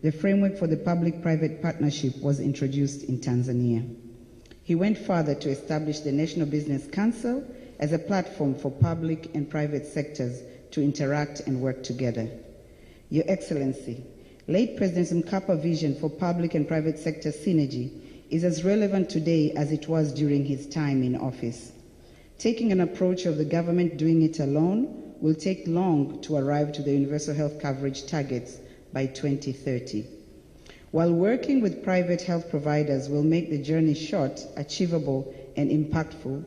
the framework for the public-private partnership was introduced in Tanzania. He went further to establish the National Business Council as a platform for public and private sectors to interact and work together. Your Excellency, late President Mkapa vision for public and private sector synergy is as relevant today as it was during his time in office. Taking an approach of the government doing it alone will take long to arrive to the universal health coverage targets by 2030. While working with private health providers will make the journey short, achievable, and impactful,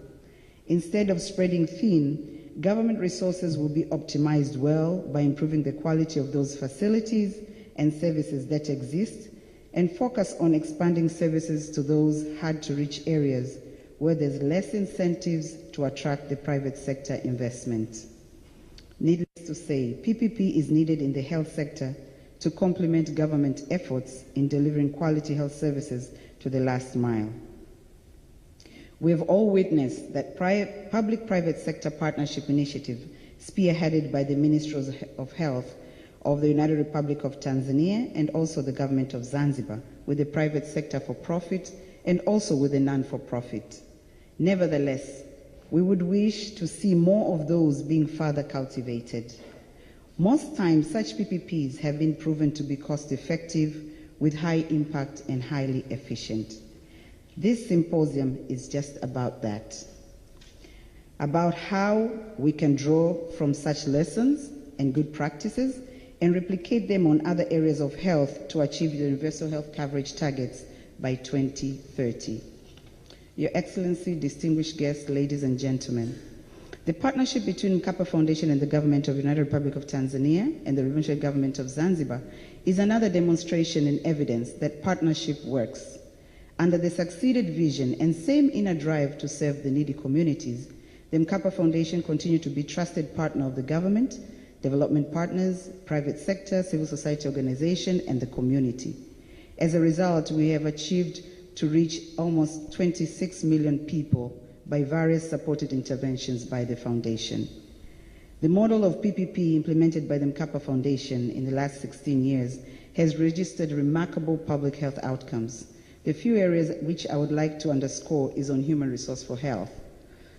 instead of spreading thin, government resources will be optimized well by improving the quality of those facilities and services that exist, and focus on expanding services to those hard-to-reach areas where there's less incentives to attract the private sector investment. Needless to say, PPP is needed in the health sector to complement government efforts in delivering quality health services to the last mile. We have all witnessed that public-private sector partnership initiative spearheaded by the Ministry of Health of the United Republic of Tanzania and also the government of Zanzibar, with the private sector for profit and also with the non-for-profit. Nevertheless, we would wish to see more of those being further cultivated. Most times, such PPPs have been proven to be cost-effective, with high impact and highly efficient. This symposium is just about that, about how we can draw from such lessons and good practices and replicate them on other areas of health to achieve the universal health coverage targets by 2030. Your Excellency, distinguished guests, ladies and gentlemen, the partnership between Mkapa Foundation and the government of the United Republic of Tanzania and the provincial government of Zanzibar is another demonstration and evidence that partnership works. Under the succeeded vision and same inner drive to serve the needy communities, the Mkapa Foundation continued to be trusted partner of the government, development partners, private sector, civil society organization, and the community. As a result, we have achieved to reach almost 26 million people by various supported interventions by the Foundation. The model of PPP implemented by the Mkapa Foundation in the last 16 years has registered remarkable public health outcomes. The few areas which I would like to underscore is on human resource for health.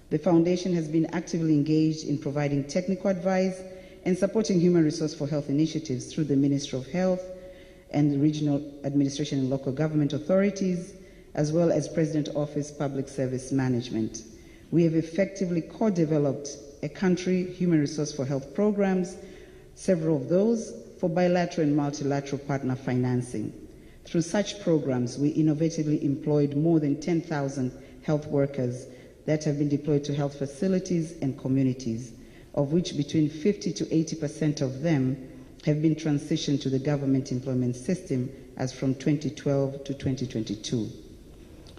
The Foundation has been actively engaged in providing technical advice and supporting human resource for health initiatives through the Ministry of Health and the regional administration and local government authorities, as well as President Office Public Service Management. We have effectively co-developed a country human resource for health programs, several of those for bilateral and multilateral partner financing. Through such programs, we innovatively employed more than 10,000 health workers that have been deployed to health facilities and communities, of which between 50 to 80% of them have been transitioned to the government employment system as from 2012 to 2022.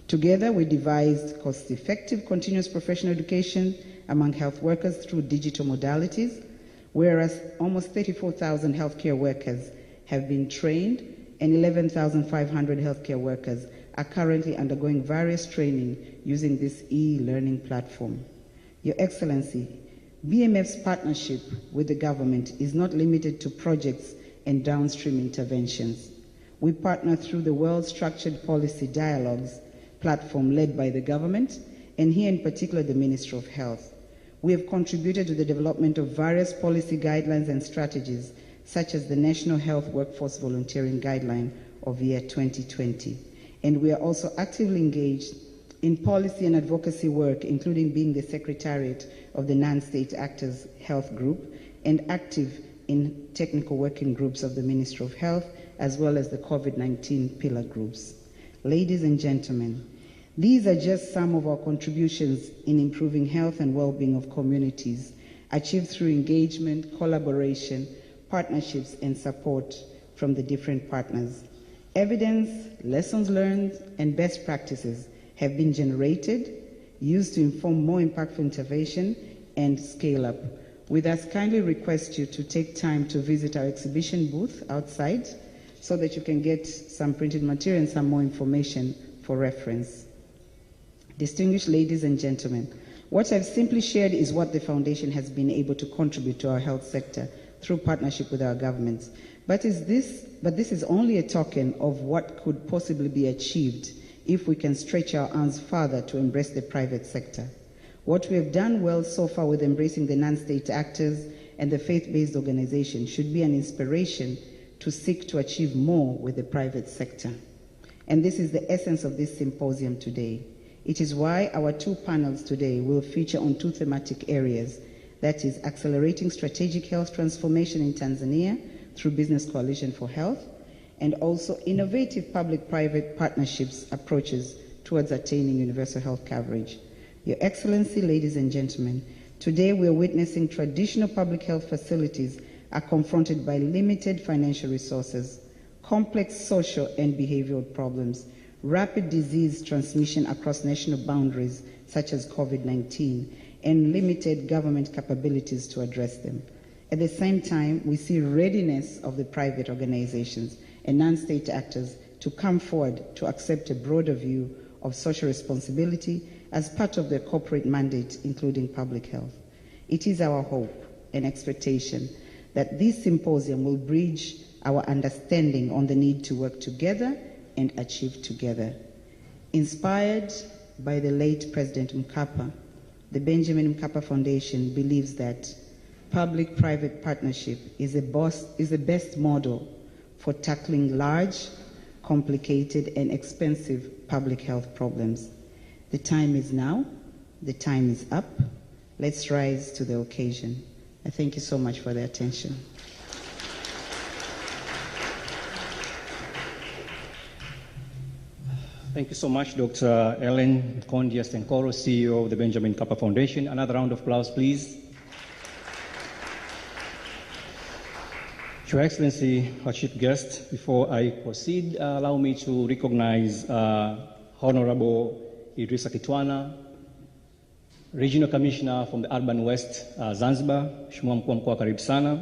Together, we devised cost-effective continuous professional education among health workers through digital modalities, whereas almost 34,000 healthcare workers have been trained and 11,500 healthcare workers are currently undergoing various training using this e-learning platform. Your Excellency, BMF's partnership with the government is not limited to projects and downstream interventions. We partner through the Well-Structured Policy Dialogues platform led by the government, and here in particular the Ministry of Health. We have contributed to the development of various policy guidelines and strategies, such as the National Health Workforce Volunteering Guideline of year 2020. And we are also actively engaged in policy and advocacy work, including being the Secretariat of the Non-State Actors Health Group and active in technical working groups of the Ministry of Health, as well as the COVID-19 pillar groups. Ladies and gentlemen, these are just some of our contributions in improving health and well-being of communities, achieved through engagement, collaboration, partnerships, and support from the different partners. Evidence, lessons learned, and best practices have been generated, used to inform more impactful intervention and scale up. We thus kindly request you to take time to visit our exhibition booth outside so that you can get some printed material and some more information for reference. Distinguished ladies and gentlemen, what I've simply shared is what the Foundation has been able to contribute to our health sector through partnership with our governments. But this is only a token of what could possibly be achieved if we can stretch our arms further to embrace the private sector. What we have done well so far with embracing the non-state actors and the faith-based organization should be an inspiration to seek to achieve more with the private sector. And this is the essence of this symposium today. It is why our two panels today will feature on two thematic areas, that is, accelerating strategic health transformation in Tanzania through Business Coalition for Health, and also innovative public-private partnerships approaches towards attaining universal health coverage. Your Excellency, ladies and gentlemen, today we are witnessing traditional public health facilities are confronted by limited financial resources, complex social and behavioral problems, rapid disease transmission across national boundaries such as COVID-19, and limited government capabilities to address them. At the same time, we see readiness of the private organizations and non-state actors to come forward to accept a broader view of social responsibility as part of their corporate mandate, including public health. It is our hope and expectation that this symposium will bridge our understanding on the need to work together and achieve together. Inspired by the late President Mkapa, the Benjamin Mkapa Foundation believes that public-private partnership is the best model for tackling large, complicated, and expensive public health problems. The time is now. The time is up. Let's rise to the occasion. I thank you so much for the attention. Thank you so much, Dr. Ellen Kondia-Stenkoro, CEO of the Benjamin Mkapa Foundation. Another round of applause, please. Your Excellency, our chief guest, before I proceed, allow me to recognize Honorable Idrisa Kitwana, Regional Commissioner from the Urban West, Zanzibar. Mheshimiwa Mkuu wa Mkoa, karibu sana.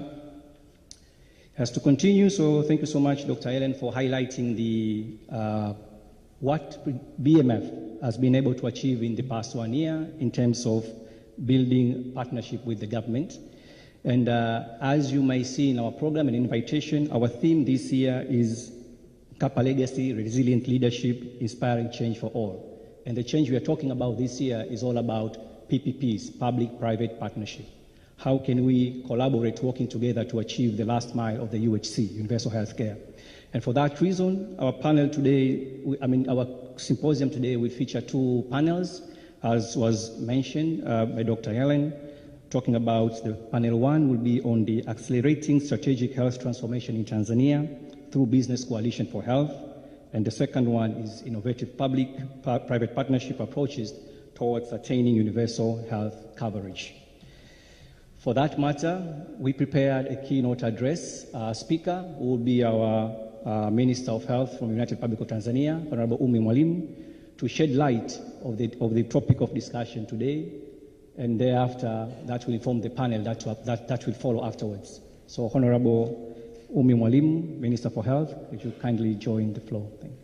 Has to continue, so thank you so much, Dr. Ellen, for highlighting the what BMF has been able to achieve in the past 1 year in terms of building partnership with the government. And as you may see in our program and invitation, our theme this year is Mkapa Legacy, Resilient Leadership, Inspiring Change for All. And the change we are talking about this year is all about PPPs, Public-Private Partnership. How can we collaborate, working together to achieve the last mile of the UHC, Universal Healthcare? And for that reason, our panel today, our symposium today will feature two panels, as was mentioned by Dr. Helen, talking about the panel one will be on the accelerating strategic health transformation in Tanzania through Business Coalition for Health. And the second one is innovative public-private partnership approaches towards attaining universal health coverage. For that matter, we prepared a keynote address. Our speaker will be our Minister of Health from United Republic of Tanzania, Honorable Umi Mwalimu, to shed light of the topic of discussion today, and thereafter that will inform the panel that will follow afterwards. So Honorable Umi Mwalimu, Minister for Health, would you kindly join the floor? Thank you.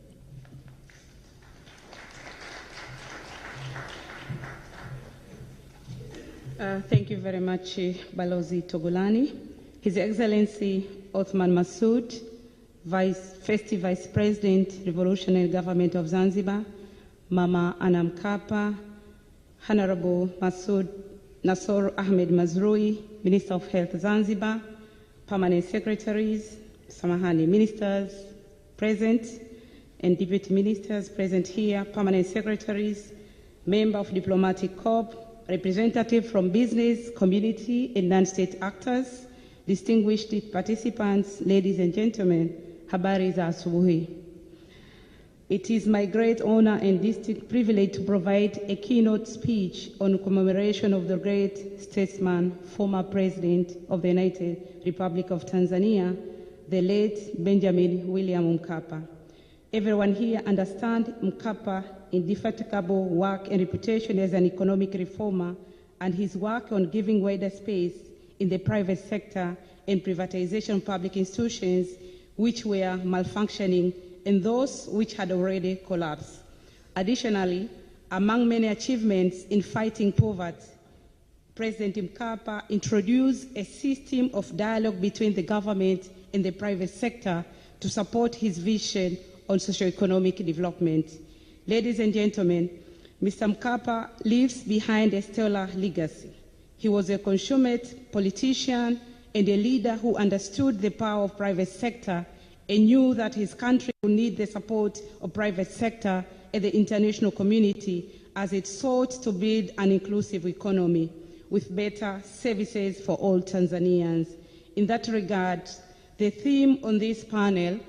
Thank you very much, Balozi Togolani. His Excellency Othman Masood, First Vice President, Revolutionary Government of Zanzibar, Mama Anna Mkapa, Honorable Masood Nasor Ahmed Mazrui, Minister of Health Zanzibar, Permanent Secretaries, Samahani, Ministers present, and Deputy Ministers present here, Permanent Secretaries, Member of Diplomatic Corps, representative from business, community, and non-state actors, distinguished participants, ladies and gentlemen, habari za asubuhi. It is my great honor and distinct privilege to provide a keynote speech on commemoration of the great statesman, former President of the United Republic of Tanzania, the late Benjamin William Mkapa. Everyone here understands Mkapa indefatigable work and reputation as an economic reformer, and his work on giving wider space in the private sector and privatization of public institutions which were malfunctioning and those which had already collapsed. Additionally, among many achievements in fighting poverty, President Mkapa introduced a system of dialogue between the government in the private sector to support his vision on socio-economic development. Ladies and gentlemen, Mr. Mkapa leaves behind a stellar legacy. He was a consummate politician and a leader who understood the power of private sector and knew that his country would need the support of private sector and the international community as it sought to build an inclusive economy with better services for all Tanzanians. In that regard, the theme on this panel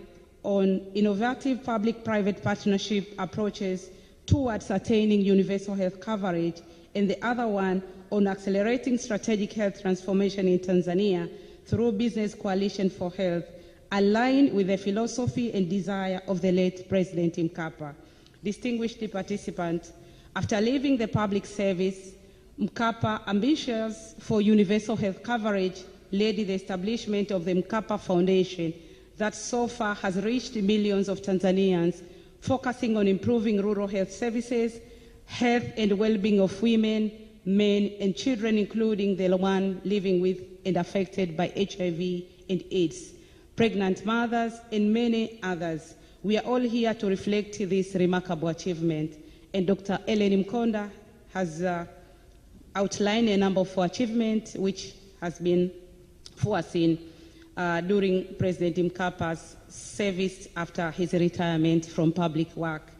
on innovative public-private partnership approaches towards attaining universal health coverage, and the other one on accelerating strategic health transformation in Tanzania through Business Coalition for Health, align with the philosophy and desire of the late President Mkapa. Distinguished participants, after leaving the public service, Mkapa, ambitious for universal health coverage, led the establishment of the Mkapa Foundation that so far has reached millions of Tanzanians, focusing on improving rural health services, health and well-being of women, men, and children, including the one living with and affected by HIV and AIDS, pregnant mothers, and many others. We are all here to reflect this remarkable achievement, and Dr. Ellen Mkonda has outlined a number of achievements which has been foreseen during President Mkapa's service after his retirement from public work.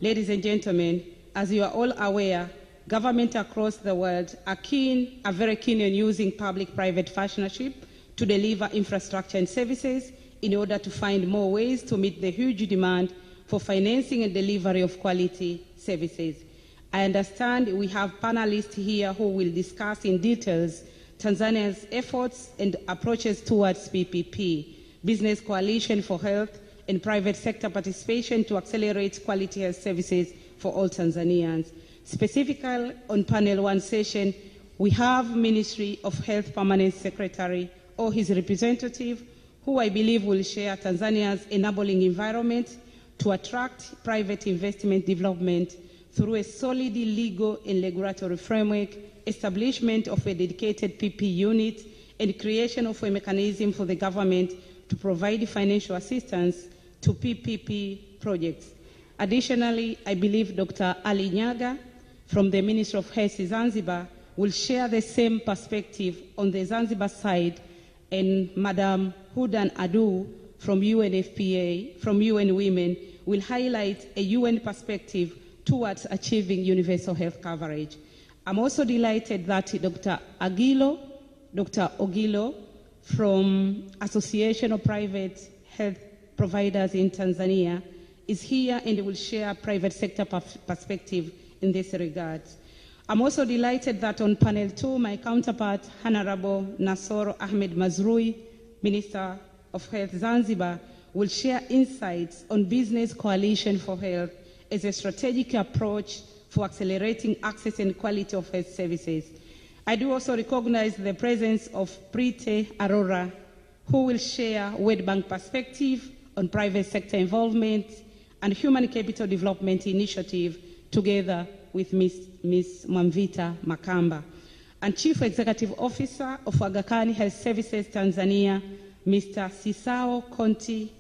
Ladies and gentlemen, as you are all aware, governments across the world are very keen on using public-private partnership to deliver infrastructure and services in order to find more ways to meet the huge demand for financing and delivery of quality services. I understand we have panelists here who will discuss in details Tanzania's efforts and approaches towards PPP, Business Coalition for Health, and private sector participation to accelerate quality health services for all Tanzanians. Specifically on panel 1 session, we have Ministry of Health Permanent Secretary or his representative, who I believe will share Tanzania's enabling environment to attract private investment development through a solid legal and regulatory framework, establishment of a dedicated PP unit, and creation of a mechanism for the government to provide financial assistance to PPP projects. Additionally, I believe Dr. Ali Nyaga from the Ministry of Health Zanzibar will share the same perspective on the Zanzibar side, and Madam Hudan Adu from UNFPA, from UN Women, will highlight a UN perspective towards achieving universal health coverage. I'm also delighted that Dr. Ogilo from Association of Private Health Providers in Tanzania is here and will share private sector perspective in this regard. I'm also delighted that on panel 2, my counterpart, Honorable Nasoro Ahmed Mazrui, Minister of Health Zanzibar, will share insights on Business Coalition for Health as a strategic approach for accelerating access and quality of health services. I do also recognize the presence of Prite Arora, who will share World Bank perspective on private sector involvement and human capital development initiative together with Ms. Mwamvita Makamba. And Chief Executive Officer of Aga Khan Health Services Tanzania, Mr. Sisao Conti,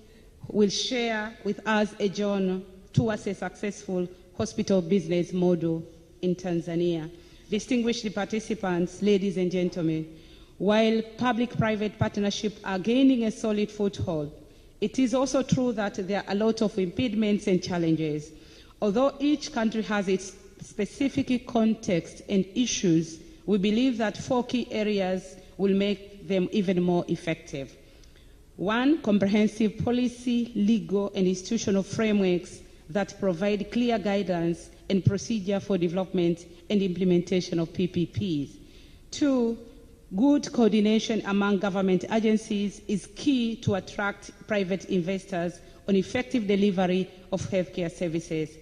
will share with us a journey towards a successful hospital business model in Tanzania. Distinguished participants, ladies and gentlemen, while public-private partnerships are gaining a solid foothold, it is also true that there are a lot of impediments and challenges. Although each country has its specific context and issues, we believe that 4 key areas will make them even more effective. 1, comprehensive policy, legal, and institutional frameworks that provide clear guidance and procedure for development and implementation of PPPs. 2, good coordination among government agencies is key to attract private investors on effective delivery of healthcare services.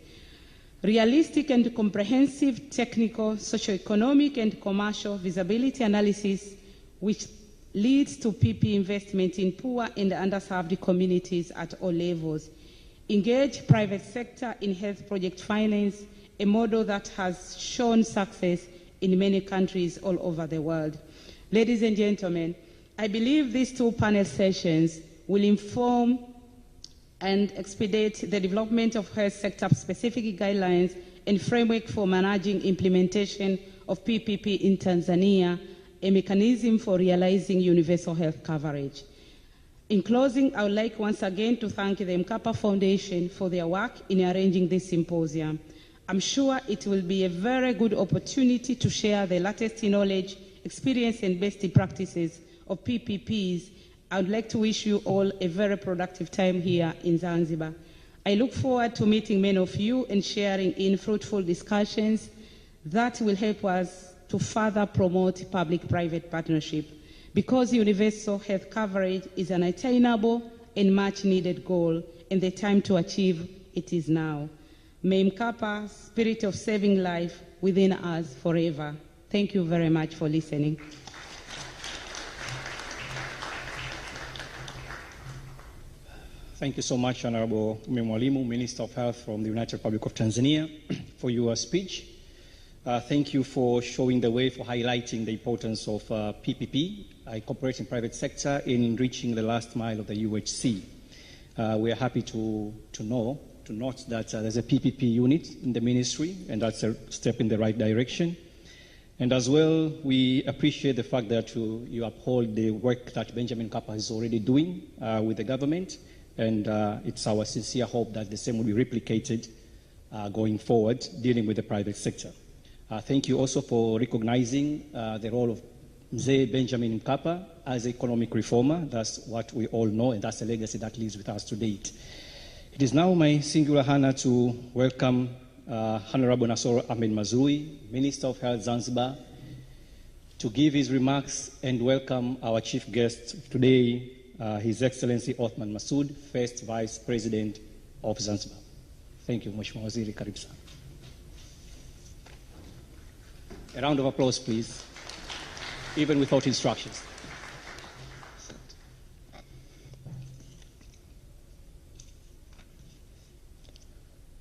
Realistic and comprehensive technical, socio-economic, and commercial feasibility analysis, which leads to PP investment in poor and underserved communities at all levels. Engage private sector in health project finance, a model that has shown success in many countries all over the world. Ladies and gentlemen, I believe these 2 panel sessions will inform and expedite the development of health sector-specific guidelines and framework for managing implementation of PPP in Tanzania, a mechanism for realizing universal health coverage. In closing, I would like once again to thank the Mkapa Foundation for their work in arranging this symposium. I'm sure it will be a very good opportunity to share the latest knowledge, experience, and best practices of PPPs. I would like to wish you all a very productive time here in Zanzibar. I look forward to meeting many of you and sharing in fruitful discussions that will help us to further promote public-private partnership, because universal health coverage is an attainable and much-needed goal, and the time to achieve it is now. May Mkapa's spirit of saving life within us forever. Thank you very much for listening. Thank you so much, Honorable Mwalimu, Minister of Health from the United Republic of Tanzania, for your speech. Thank you for showing the way, for highlighting the importance of PPP, cooperating private sector, in enriching the last mile of the UHC. We are happy to note that there's a PPP unit in the ministry, and that's a step in the right direction. And as well, we appreciate the fact that you uphold the work that Benjamin Mkapa is already doing with the government, and it's our sincere hope that the same will be replicated going forward, dealing with the private sector. Thank you also for recognizing the role of Mzee Benjamin Mkapa as an economic reformer. That's what we all know, and that's a legacy that lives with us to date. It is now my singular honor to welcome Honorable Nasoro Ahmed Mazrui, Minister of Health Zanzibar, to give his remarks and welcome our chief guest today, His Excellency Othman Masood, First Vice President of Zanzibar. Thank you, Mheshimiwa Waziri. Karibu sana. A round of applause, please, even without instructions.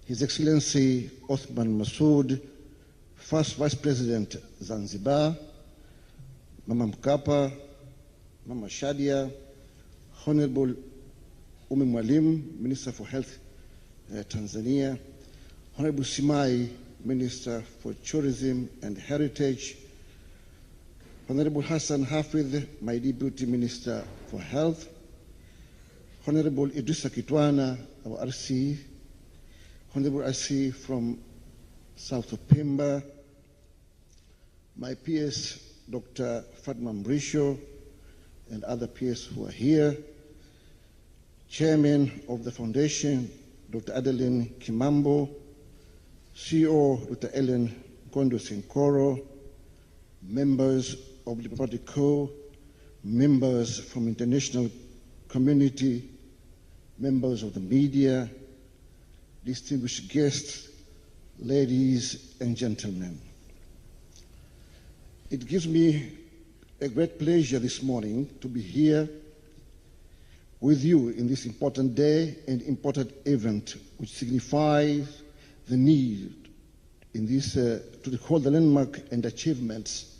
His Excellency Othman Masood, First Vice President Zanzibar, Mama Mkapa, Mama Shadia, Honorable Mwalimu, Minister for Health Tanzania, Honorable Simai, Minister for Tourism and Heritage, Honorable Hassan Hafidh, my Deputy Minister for Health, Honorable Idrissa Kitwana, our RC, Honorable RC from South of Pemba, my PS, Dr. Fatma Mrisho, and other PS who are here, Chairman of the Foundation, Dr. Adeline Kimambo, CEO, Dr. Ellen Kondo-Sinkoro, members of the Party Co, members from international community, members of the media, distinguished guests, ladies and gentlemen. It gives me a great pleasure this morning to be here with you in this important day and important event, which signifies the need in this to recall the landmark and achievements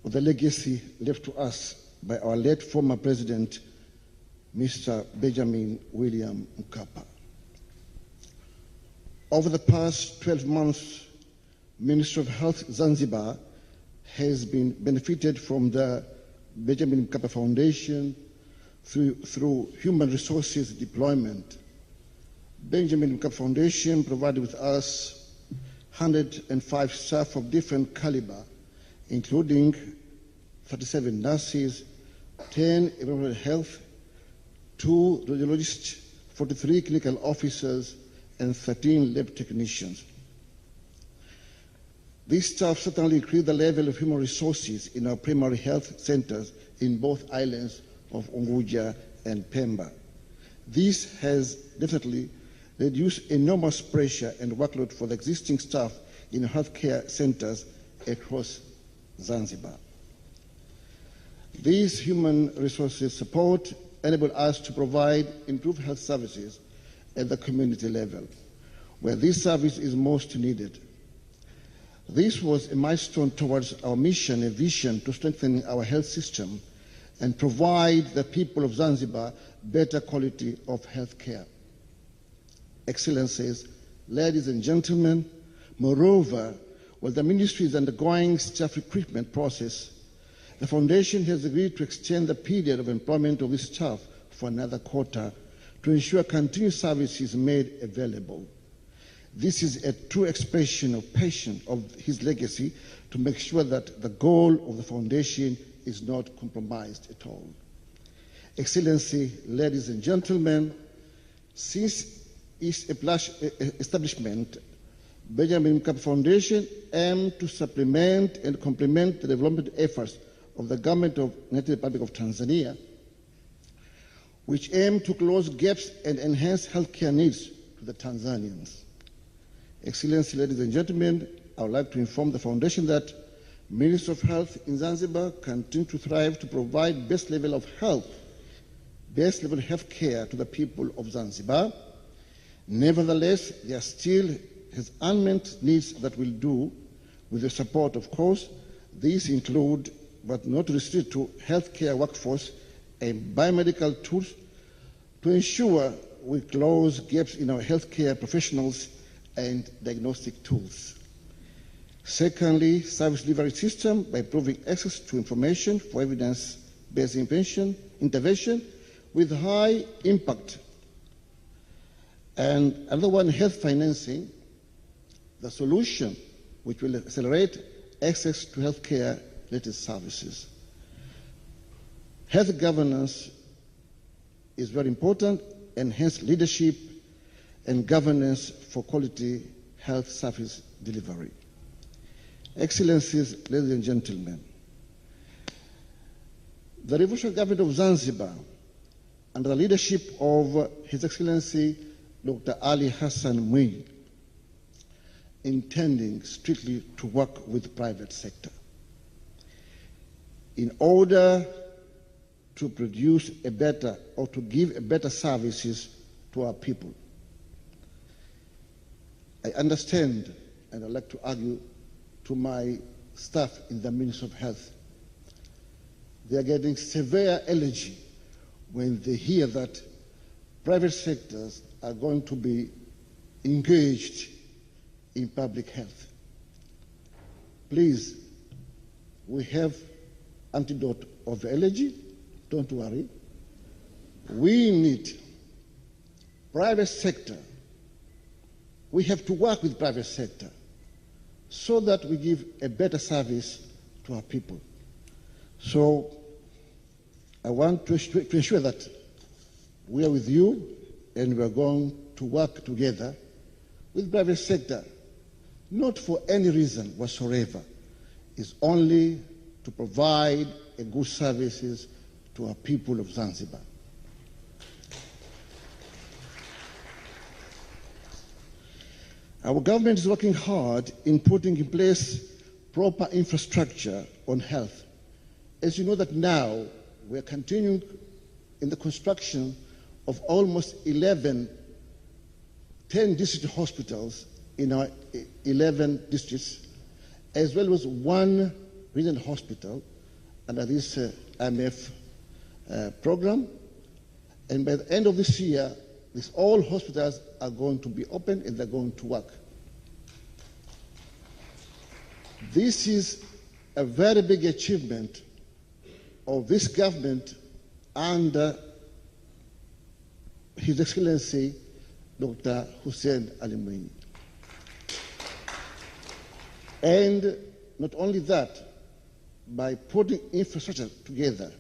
of the legacy left to us by our late former president, Mr. Benjamin William Mkapa. Over the past 12 months, Ministry of Health Zanzibar has been benefited from the Benjamin Mkapa Foundation through human resources deployment. Benjamin Mkapa Foundation provided with us 105 staff of different caliber, including 37 nurses, 10 environmental health, 2 radiologists, 43 clinical officers, and 13 lab technicians. This staff certainly increased the level of human resources in our primary health centers in both islands of Unguja and Pemba. This has definitely reduced enormous pressure and workload for the existing staff in healthcare centers across Zanzibar. These human resources support enable us to provide improved health services at the community level, where this service is most needed. This was a milestone towards our mission and vision to strengthen our health system and provide the people of Zanzibar better quality of health care. Excellencies, ladies and gentlemen, moreover, while the ministry is undergoing staff recruitment process, the Foundation has agreed to extend the period of employment of its staff for another quarter to ensure continued services made available. This is a true expression of passion of his legacy to make sure that the goal of the Foundation is not compromised at all. Excellency, ladies and gentlemen, since its establishment, Benjamin Mkapa Foundation aimed to supplement and complement the development efforts of the government of the United Republic of Tanzania, which aim to close gaps and enhance healthcare needs to the Tanzanians. Excellency, ladies and gentlemen, I would like to inform the Foundation that Ministry of Health in Zanzibar continue to thrive to provide best level of health care to the people of Zanzibar. Nevertheless, there still has unmet needs that will do with the support, of course. These include, but not restricted to, healthcare workforce and biomedical tools to ensure we close gaps in our healthcare professionals and diagnostic tools. Secondly, service delivery system by improving access to information for evidence-based intervention with high impact. And another one, health financing, the solution which will accelerate access to healthcare-related services. Health governance is very important, enhance leadership and governance for quality health service delivery. Excellencies, ladies and gentlemen, the Revolutionary Government of Zanzibar, under the leadership of His Excellency Dr. Ali Hassan Mwinyi, intending strictly to work with the private sector in order to produce a better or to give a better services to our people. I understand, and I'd like to argue to my staff in the Ministry of Health, they are getting severe allergy when they hear that private sectors are going to be engaged in public health. Please, we have antidote of allergy, don't worry. We need private sector. We have to work with private sector so that we give a better service to our people. So I want to ensure that we are with you and we are going to work together with private sector, not for any reason whatsoever. It's only to provide a good services to our people of Zanzibar. Our government is working hard in putting in place proper infrastructure on health. As you know that now we are continuing in the construction of almost 10 district hospitals in our 11 districts, as well as one regional hospital under this IMF program. And by the end of this year, all hospitals are going to be open and they're going to work. This is a very big achievement of this government under His Excellency Dr. Hussein Ali Mwinyi. And not only that, by putting infrastructure together,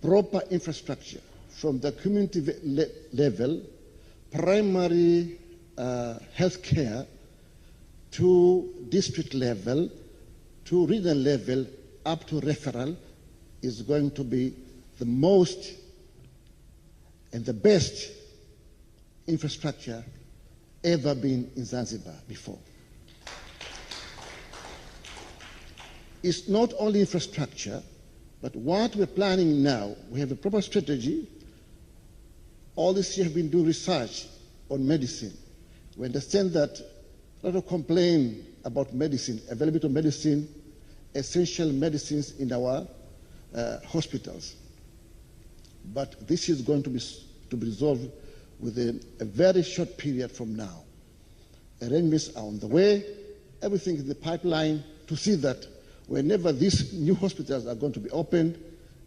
proper infrastructure from the community level, primary health care, to district level, to regional level, up to referral, is going to be the most and the best infrastructure ever been in Zanzibar before. It's not only infrastructure, but what we're planning now, we have a proper strategy. All this year have been doing research on medicine. We understand that a lot of complaint about medicine, availability of medicine, essential medicines in our hospitals. But this is going to be resolved within a very short period from now. Arrangements are on the way, everything is in the pipeline to see that whenever these new hospitals are going to be opened,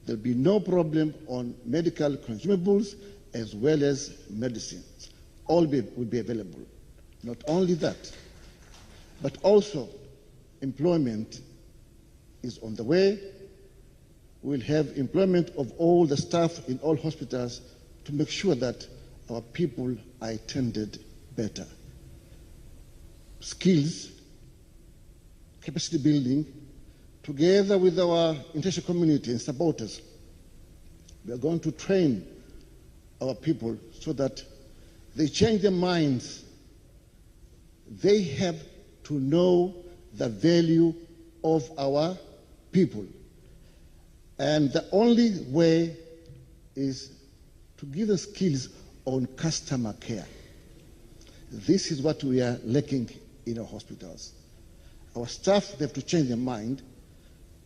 there'll be no problem on medical consumables as well as medicines. All will be available. Not only that, but also employment is on the way. We'll have employment of all the staff in all hospitals to make sure that our people are attended better. Skills, capacity building, together with our international community and supporters, we are going to train our people so that they change their minds. They have to know the value of our people. And the only way is to give them skills on customer care. This is what we are lacking in our hospitals. Our staff, they have to change their mind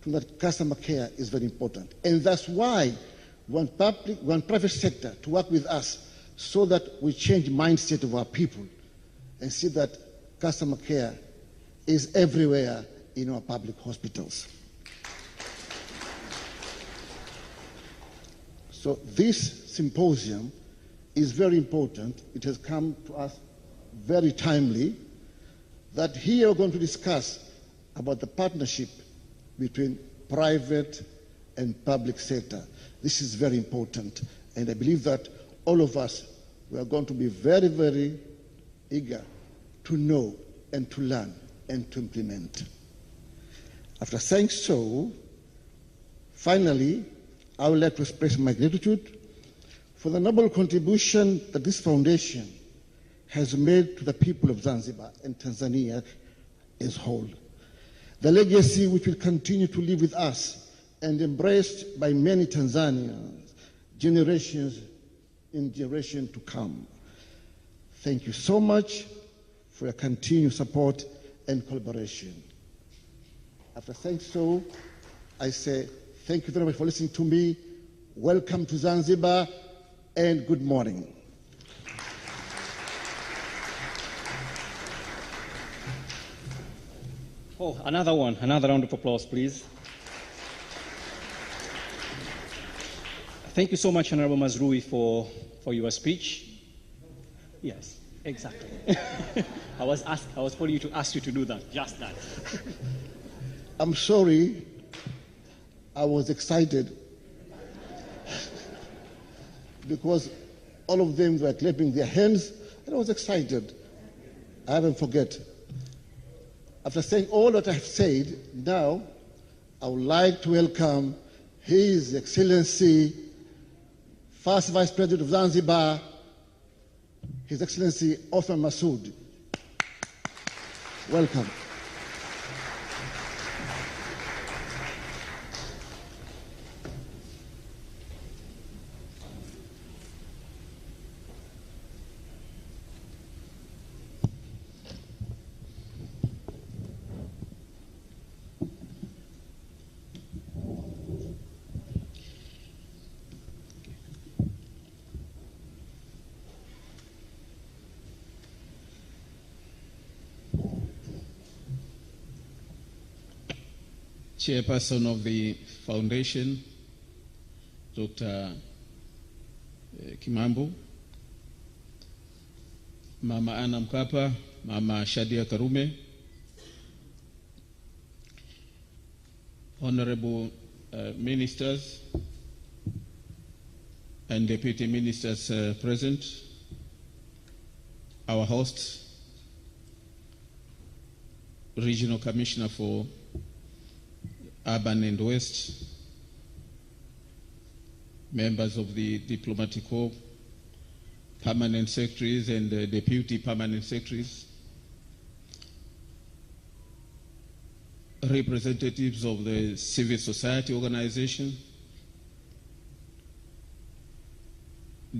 to that customer care is very important. And that's why we want private sector to work with us so that we change mindset of our people and see that customer care is everywhere in our public hospitals. So this symposium is very important. It has come to us very timely, that here we're going to discuss about the partnership between private and public sector. This is very important, and I believe that all of us, we are going to be very, very eager to know and to learn and to implement. After saying so, finally, I would like to express my gratitude for the noble contribution that this foundation has made to the people of Zanzibar and Tanzania as a whole. The legacy which will continue to live with us and embraced by many Tanzanians, generations in generation to come. Thank you so much for your continued support and collaboration. After saying so, I say thank you very much for listening to me. Welcome to Zanzibar and good morning. Oh, another one. Another round of applause, please. Thank you so much, Honorable Mazrui, for your speech. Yes, exactly. I was for you to ask you to do that, just that. I'm sorry, I was excited because all of them were clapping their hands, and I was excited. I haven't forget. After saying all that I have said, now I would like to welcome His Excellency, First Vice President of Zanzibar, His Excellency Othman Masood. Welcome. Chairperson of the Foundation, Dr. Kimambo, Mama Anna Mkapa, Mama Shadia Karume, Honorable Ministers and Deputy Ministers present, our host, Regional Commissioner for Urban and West, members of the Diplomatic Corps, permanent secretaries and deputy permanent secretaries, representatives of the civil society organization,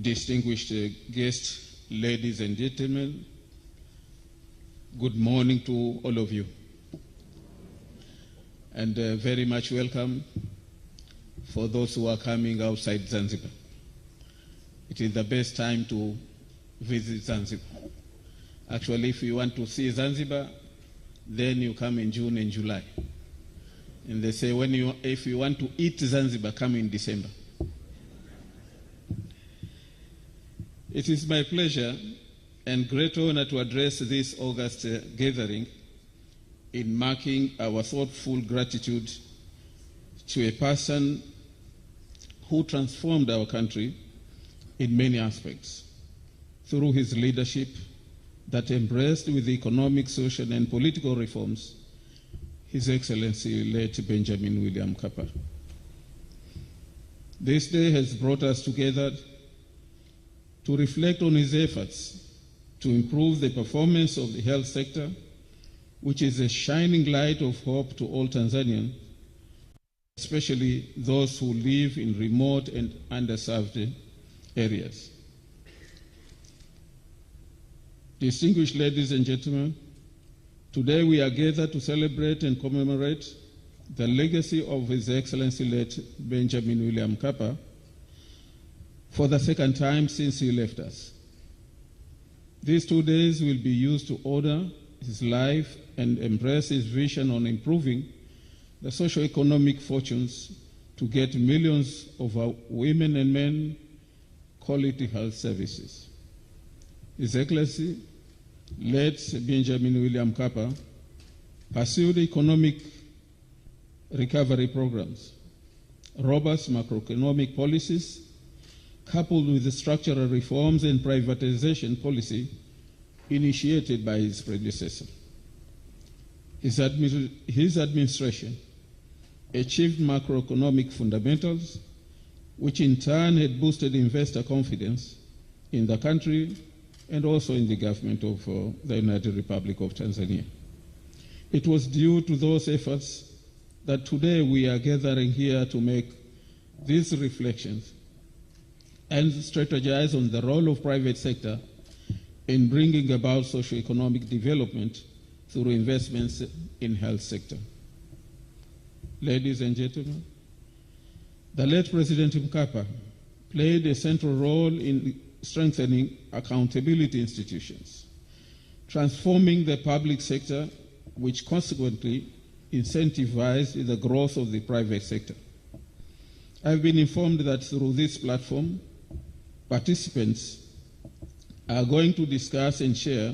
distinguished guests, ladies and gentlemen, good morning to all of you. And very much welcome for those who are coming outside Zanzibar. It is the best time to visit Zanzibar. Actually, if you want to see Zanzibar, then you come in June and July. And they say if you want to eat Zanzibar, come in December. It is my pleasure and great honor to address this August gathering in marking our thoughtful gratitude to a person who transformed our country in many aspects through his leadership that embraced with economic, social, and political reforms His Excellency late Benjamin William Mkapa. This day has brought us together to reflect on his efforts to improve the performance of the health sector, which is a shining light of hope to all Tanzanians, especially those who live in remote and underserved areas. Distinguished ladies and gentlemen, today we are gathered to celebrate and commemorate the legacy of His Excellency late Benjamin William Mkapa for the second time since he left us. These 2 days will be used to honor his life and embrace his vision on improving the socio-economic fortunes to get millions of our women and men quality health services. His Excellency, late Benjamin William Mkapa, pursued economic recovery programs, robust macroeconomic policies, coupled with the structural reforms and privatization policy initiated by his predecessor. His administration achieved macroeconomic fundamentals, which in turn had boosted investor confidence in the country and also in the government of the United Republic of Tanzania. It was due to those efforts that today we are gathering here to make these reflections and strategize on the role of private sector in bringing about socio-economic development through investments in health sector. Ladies and gentlemen, the late President Mkapa played a central role in strengthening accountability institutions, transforming the public sector, which consequently incentivized the growth of the private sector. I've been informed that through this platform, participants are going to discuss and share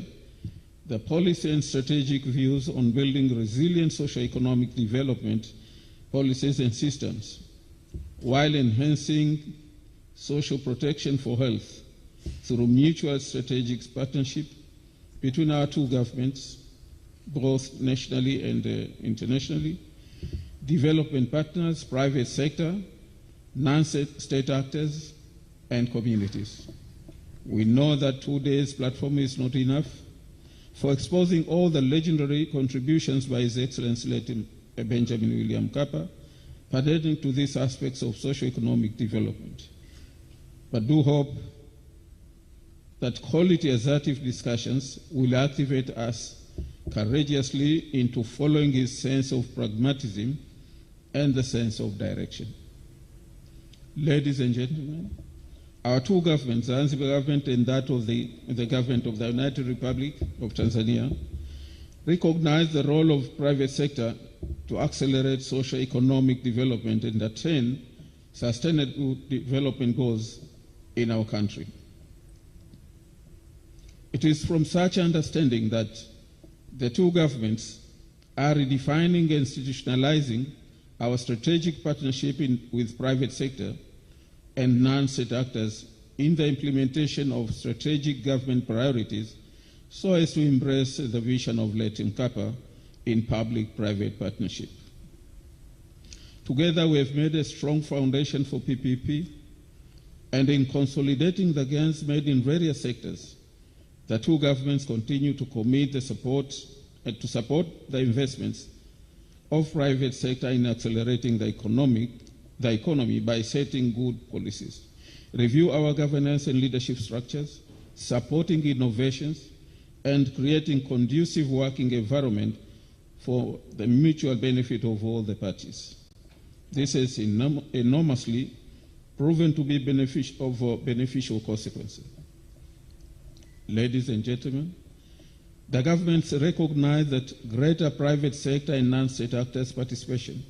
the policy and strategic views on building resilient socio-economic development policies and systems, while enhancing social protection for health through mutual strategic partnership between our two governments, both nationally and internationally, development partners, private sector, non-state actors, and communities. We know that 2 days platform is not enough for exposing all the legendary contributions by His Excellency late Benjamin William Mkapa pertaining to these aspects of socio-economic development. But do hope that quality assertive discussions will activate us courageously into following his sense of pragmatism and the sense of direction. Ladies and gentlemen, our two governments, the Zanzibar government and that of the government of the United Republic of Tanzania, recognize the role of private sector to accelerate socio-economic development and attain sustainable development goals in our country. It is from such understanding that the two governments are redefining and institutionalizing our strategic partnership with private sector and non-state actors in the implementation of strategic government priorities so as to embrace the vision of late Mkapa in public-private partnership. Together we have made a strong foundation for PPP, and in consolidating the gains made in various sectors, the two governments continue to commit to support the investments of private sector in accelerating the economy by setting good policies, review our governance and leadership structures, supporting innovations, and creating conducive working environment for the mutual benefit of all the parties. This has enormously proven to be beneficial consequences. Ladies and gentlemen, the governments recognize that greater private sector and non-state actors' participation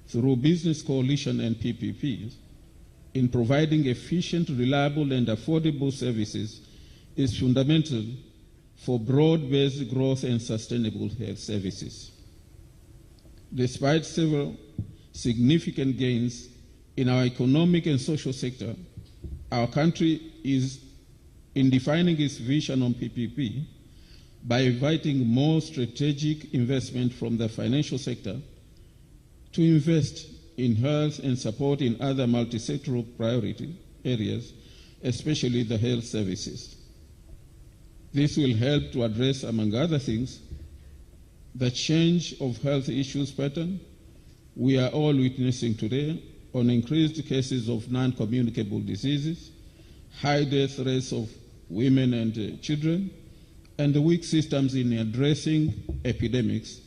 through business coalition and PPPs in providing efficient, reliable, and affordable services is fundamental for broad-based growth and sustainable health services. Despite several significant gains in our economic and social sector, our country is in defining its vision on PPP by inviting more strategic investment from the financial sector to invest in health and support in other multi-sectoral priority areas, especially the health services. This will help to address, among other things, the change of health issues pattern we are all witnessing today on increased cases of non-communicable diseases, high death rates of women and children, and the weak systems in addressing epidemics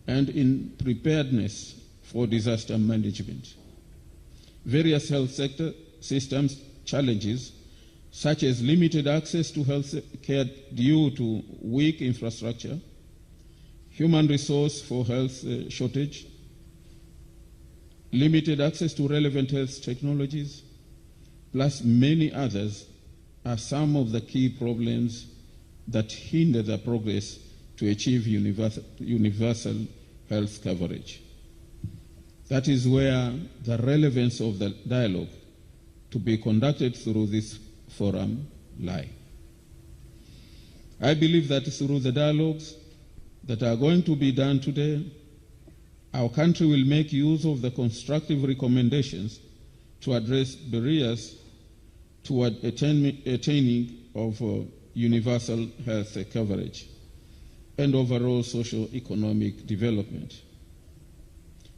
and in preparedness for disaster management. Various health sector systems challenges, such as limited access to health care due to weak infrastructure, human resource for health shortage, limited access to relevant health technologies, plus many others, are some of the key problems that hinder the progress to achieve universal health coverage. That is where the relevance of the dialogue to be conducted through this forum lie. I believe that through the dialogues that are going to be done today, our country will make use of the constructive recommendations to address barriers toward attaining of universal health coverage and overall socio-economic development.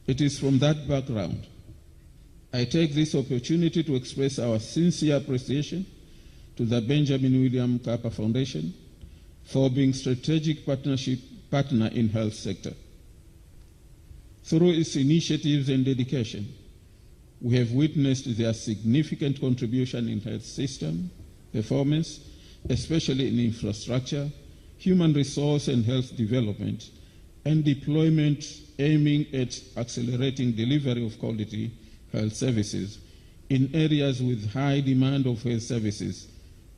It is from that background I take this opportunity to express our sincere appreciation to the Benjamin William Mkapa Foundation for being strategic partner in health sector. Through its initiatives and dedication, we have witnessed their significant contribution in health system performance, especially in infrastructure, human resource and health development, and deployment aiming at accelerating delivery of quality health services in areas with high demand of health services,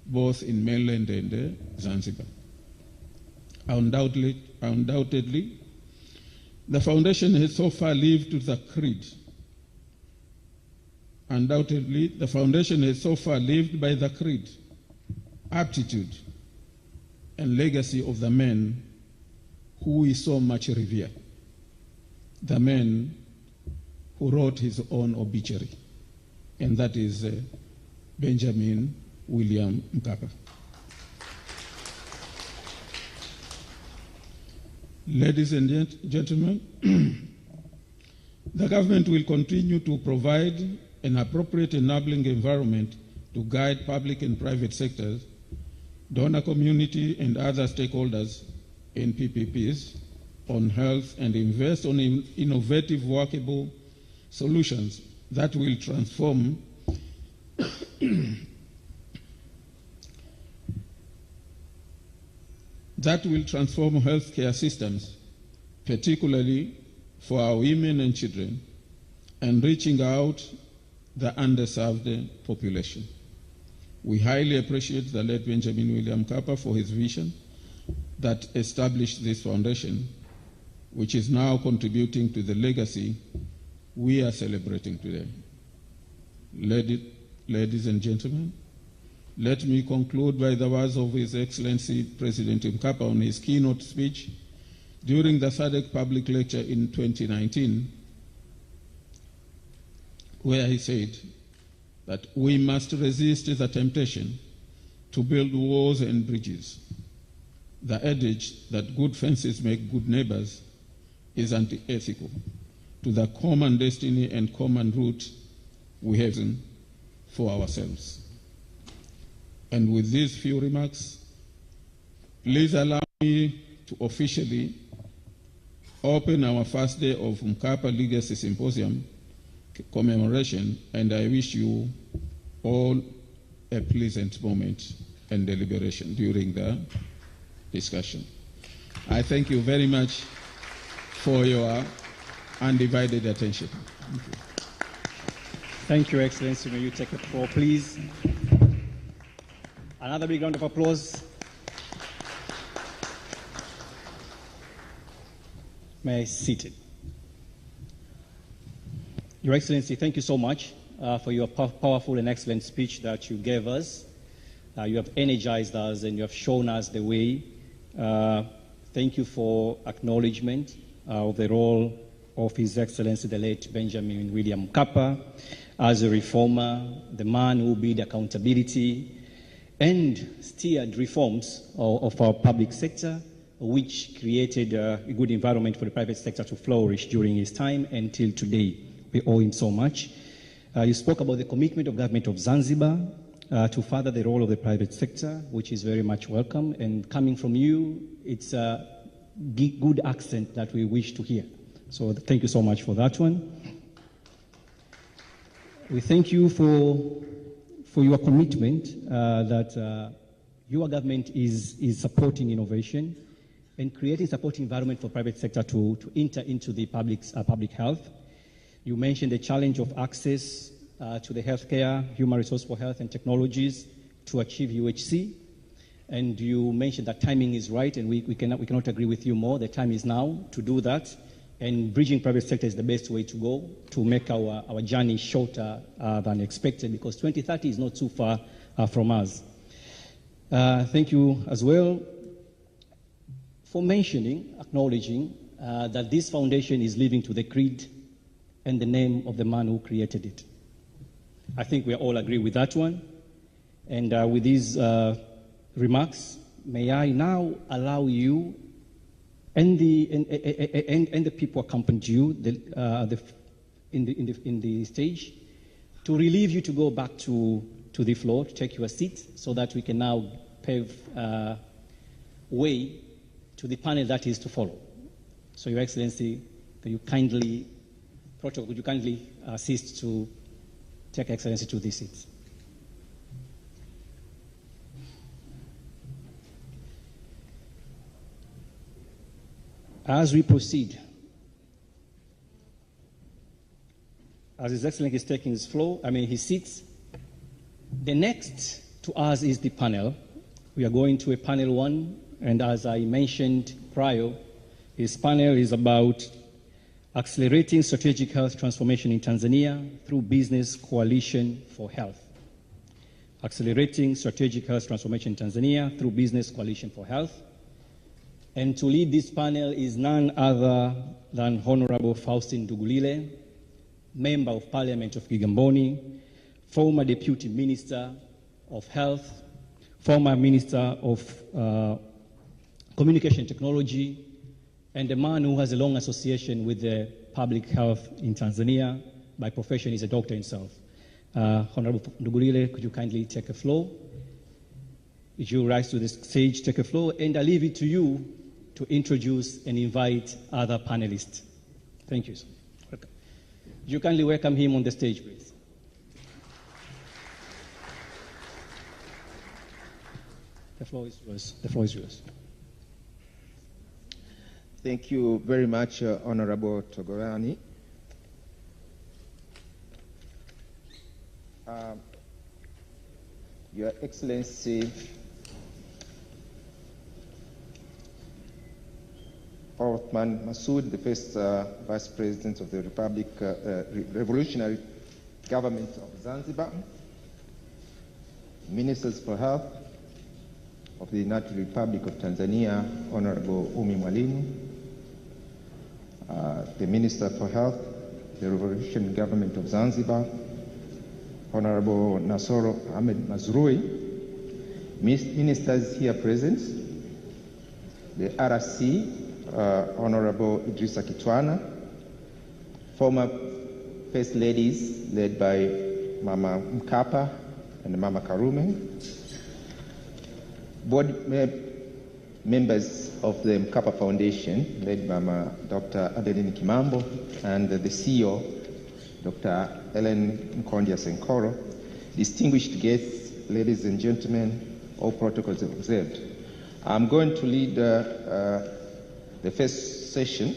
both in mainland and Zanzibar. Undoubtedly, the Foundation has so far lived to the creed. Undoubtedly, the Foundation has so far lived by the creed, aptitude, and legacy of the men who we so much revere, the man who wrote his own obituary, and that is Benjamin William Mkapa. Ladies and gentlemen, the government will continue to provide an appropriate enabling environment to guide public and private sectors, donor community, and other stakeholders in PPPs on health and invest on innovative, workable solutions that will transform healthcare systems, particularly for our women and children, and reaching out the underserved population. We highly appreciate the late Benjamin William Mkapa for his vision that established this foundation, which is now contributing to the legacy we are celebrating today. Ladies and gentlemen, let me conclude by the words of His Excellency President Mkapa on his keynote speech during the SADC public lecture in 2019, where he said that we must resist the temptation to build walls and bridges. The adage that good fences make good neighbors is anti-ethical to the common destiny and common route we have for ourselves. And with these few remarks, please allow me to officially open our first day of Mkapa Legacy Symposium commemoration, and I wish you all a pleasant moment and deliberation during the discussion. I thank you very much for your undivided attention. Thank you. Thank you, Excellency. May you take the floor, please. Another big round of applause. May I seated. Your Excellency, thank you so much for your powerful and excellent speech that you gave us. You have energized us and you have shown us the way. Thank you for acknowledgement of the role of His Excellency the late Benjamin William Mkapa as a reformer, the man who built accountability and steered reforms of our public sector, which created a good environment for the private sector to flourish during his time until today. We owe him so much. You spoke about the commitment of government of Zanzibar to further the role of the private sector, which is very much welcome. And coming from you, it's a good accent that we wish to hear. So thank you so much for that one. We thank you for your commitment that your government is supporting innovation and creating supporting environment for private sector to enter into the public health. You mentioned the challenge of access to the healthcare, human resource for health and technologies to achieve UHC. And you mentioned that timing is right, and we cannot agree with you more. The time is now to do that. And bridging private sector is the best way to go to make our journey shorter than expected, because 2030 is not too far from us. Thank you as well for acknowledging that this foundation is living to the creed and the name of the man who created it. I think we all agree with that one. And with these remarks, may I now allow you and the people accompanying you in the stage to relieve you to go back to the floor, to take your seat, so that we can now pave way to the panel that is to follow. So, Your Excellency, could you kindly assist to take Excellency to these seats? As we proceed, as His Excellency is taking his seats, the next to us is the panel. We are going to a panel one, and as I mentioned prior, his panel is about accelerating strategic health transformation in Tanzania through Business Coalition for Health. Accelerating strategic health transformation in Tanzania through Business Coalition for Health. And to lead this panel is none other than Honorable Faustin Ndugulile, Member of Parliament of Kigamboni, former Deputy Minister of Health, former Minister of Communication Technology, and a man who has a long association with the public health in Tanzania. By profession, he's a doctor himself. Honorable Ndugulile, could you kindly take the floor? If you rise to the stage, take the floor, and I leave it to you to introduce and invite other panelists. Thank you, sir. Welcome. You kindly welcome him on the stage, please. The floor is yours. The floor is yours. Thank you very much, Honorable Togolani. Your Excellency, Othman Masoud, the first Vice President of the Revolutionary Government of Zanzibar, Ministers for Health of the United Republic of Tanzania, Honorable Umi Mwalimu, the Minister for Health, the Revolutionary Government of Zanzibar, Honorable Nasoro Ahmed Mazrui, Ministers here present, the RC, Honorable Idrissa Kitwana, former First Ladies led by Mama Mkapa and Mama Karume, board members of the Mkapa Foundation led by Dr. Adeline Kimambo, and the CEO Dr. Ellen Nkondia Senkoro, distinguished guests, ladies and gentlemen, all protocols observed. I'm going to lead the first session,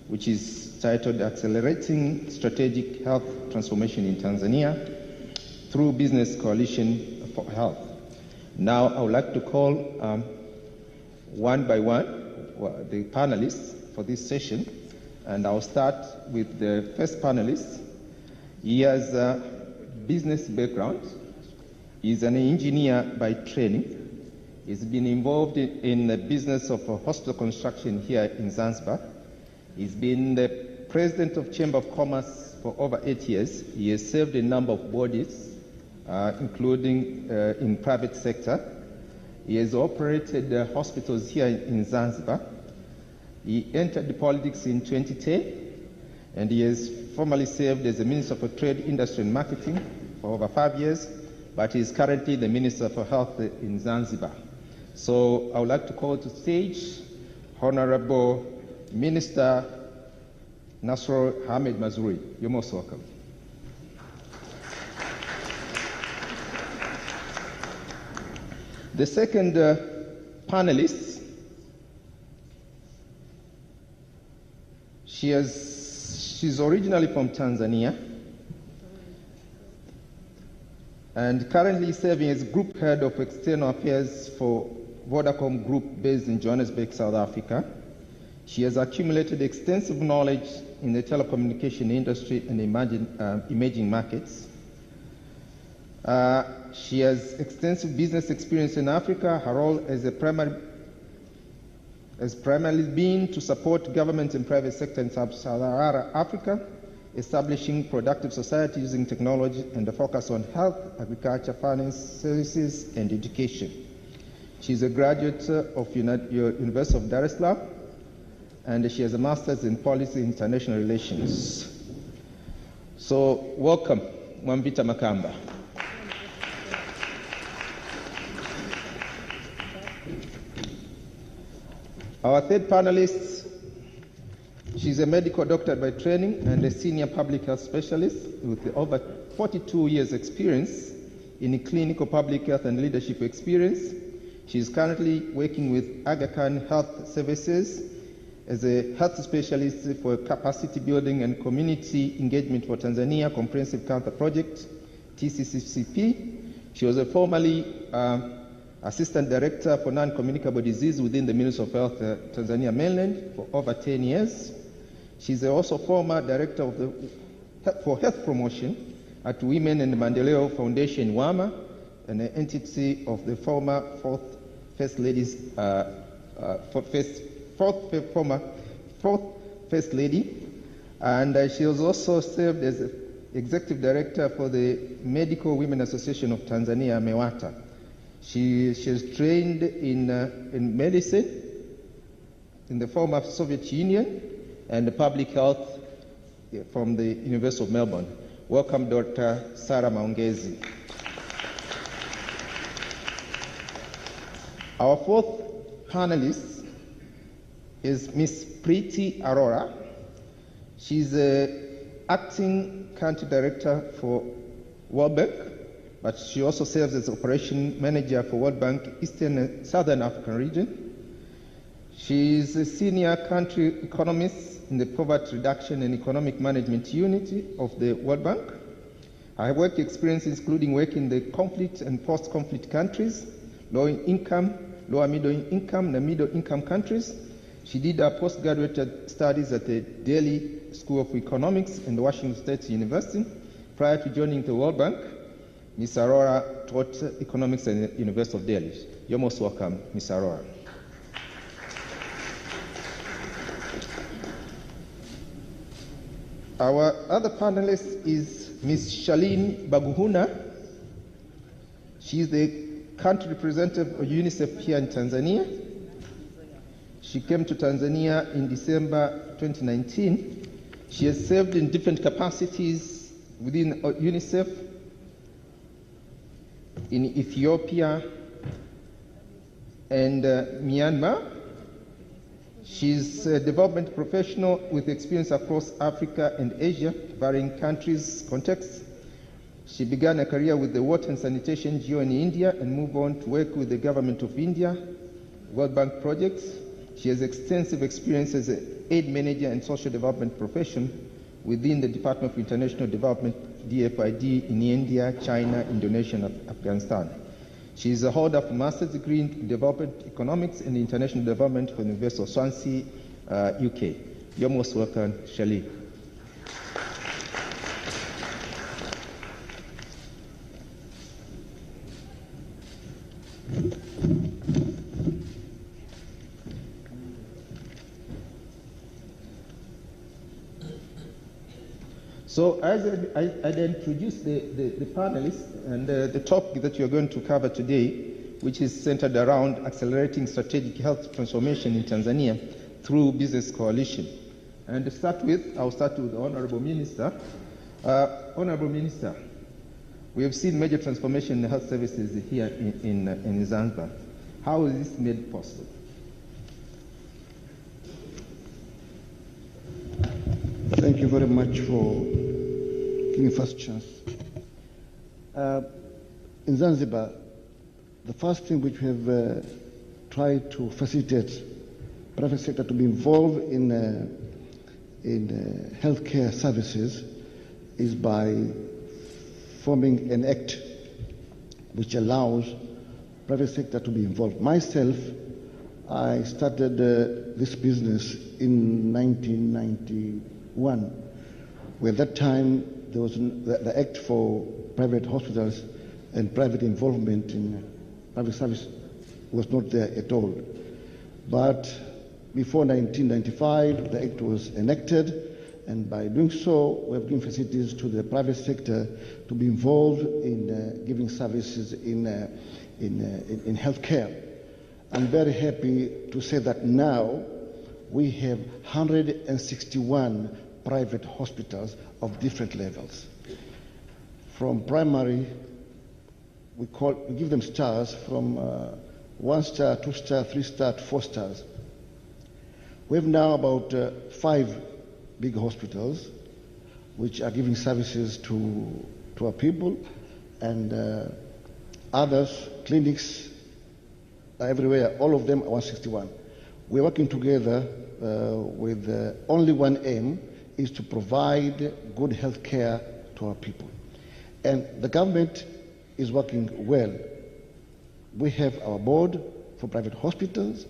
which is titled Accelerating Strategic Health Transformation in Tanzania through Business Coalition for Health. Now, I would like to call one by one the panelists for this session, and I'll start with the first panelist. He has a business background. He's an engineer by training. He's been involved in the business of hospital construction here in Zanzibar. He's been the president of Chamber of Commerce for over 8 years. He has served a number of bodies, including in private sector. He has operated hospitals here in Zanzibar. He entered politics in 2010, and he has formerly served as the Minister for Trade, Industry and Marketing for over 5 years, but he is currently the Minister for Health in Zanzibar. So I would like to call to stage Honorable Minister Nasro Hamed Mazrui. You're most welcome. The second panelist, she's originally from Tanzania and currently serving as Group Head of External Affairs for Vodacom Group based in Johannesburg, South Africa. She has accumulated extensive knowledge in the telecommunication industry and emerging markets. She has extensive business experience in Africa. Her role has primarily been to support government and private sector in sub-Saharan Africa, establishing productive society using technology and a focus on health, agriculture, finance, services, and education. She is a graduate of University of Dar es Salaam, and she has a master's in policy and international relations. So, welcome, Mwambita Makamba. Our third panelist, she's a medical doctor by training and a senior public health specialist with over 42 years experience in clinical public health and leadership experience. She is currently working with Aga Khan Health Services as a health specialist for capacity building and community engagement for Tanzania Comprehensive Cancer Project, TCCCP. She was a formerly Assistant Director for Non-Communicable Disease within the Ministry of Health, Tanzania mainland for over 10 years. She's also former Director of for Health Promotion at Women and Mandeleo Foundation, WAMA, an entity of the former fourth First Lady, and she has also served as Executive Director for the Medical Women Association of Tanzania, MEWATA. She has trained in medicine in the former Soviet Union and public health from the University of Melbourne. Welcome, Dr. Sarah Maongezi. Our fourth panelist is Ms. Preeti Arora. She's the acting country director for World Bank, but she also serves as operation manager for World Bank Eastern and Southern African region. She is a senior country economist in the Poverty Reduction and Economic Management Unit of the World Bank. Her work experience including work in the conflict and post-conflict countries, lower income, lower middle income, and middle income countries. She did her postgraduate studies at the Delhi School of Economics and the Washington State University. Prior to joining the World Bank, Ms. Arora taught economics at the University of Delhi. You're most welcome, Ms. Arora. Our other panelist is Ms. Shalini Baguhuna. She is the country representative of UNICEF here in Tanzania. She came to Tanzania in December 2019. She has served in different capacities within UNICEF in Ethiopia and Myanmar. She's a development professional with experience across Africa and Asia, varying countries, contexts. She began a career with the Water and Sanitation NGO in India and moved on to work with the Government of India, World Bank projects. She has extensive experience as an aid manager and social development profession within the Department of International Development, DFID, in India, China, Indonesia, and Afghanistan. She is a holder of a master's degree in development economics and international development from the University of Swansea, UK. You're most welcome, Shali. So as I introduce the panelists and the topic that you're going to cover today, which is centered around accelerating strategic health transformation in Tanzania through business coalition. And to start with, I'll start with the Honorable Minister. Honorable Minister, we have seen major transformation in the health services here in Zanzibar. How is this made possible? Thank you very much for giving me first chance. In Zanzibar, the first thing which we have tried to facilitate private sector to be involved in healthcare services is by forming an act which allows private sector to be involved. Myself, I started this business in 1991. Where at that time there was the Act for Private Hospitals and private involvement in private service was not there at all. But before 1995, the Act was enacted, and by doing so, we have given facilities to the private sector to be involved in giving services in healthcare. I'm very happy to say that now we have 161 private hospitals of different levels. From primary, we give them stars from 1 star, 2 star, 3 star to 4 stars. We have now about 5 big hospitals which are giving services to our people, and others, clinics are everywhere. All of them are 161. We're working together with only one aim, is to provide good health care to our people. And the government is working well. We have our board for private hospitals,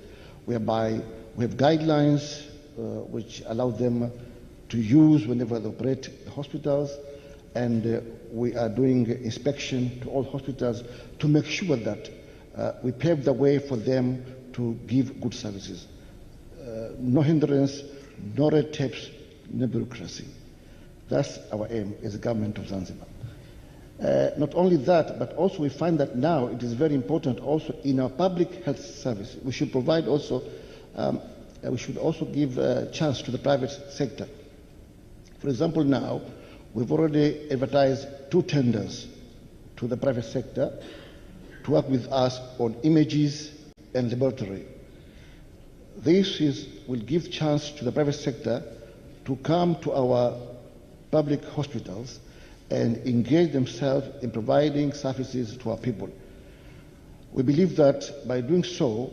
whereby we have guidelines which allow them to use whenever they operate the hospitals, and we are doing inspection to all hospitals to make sure that we pave the way for them to give good services. No hindrance, no red tapes, no bureaucracy. That's our aim as a government of Zanzibar. Not only that, but also we find that now it is very important also in our public health service. We should provide also, we should also give a chance to the private sector. For example, now we've already advertised 2 tenders to the private sector to work with us on images and laboratory. This will give chance to the private sector to come to our public hospitals and engage themselves in providing services to our people. We believe that by doing so,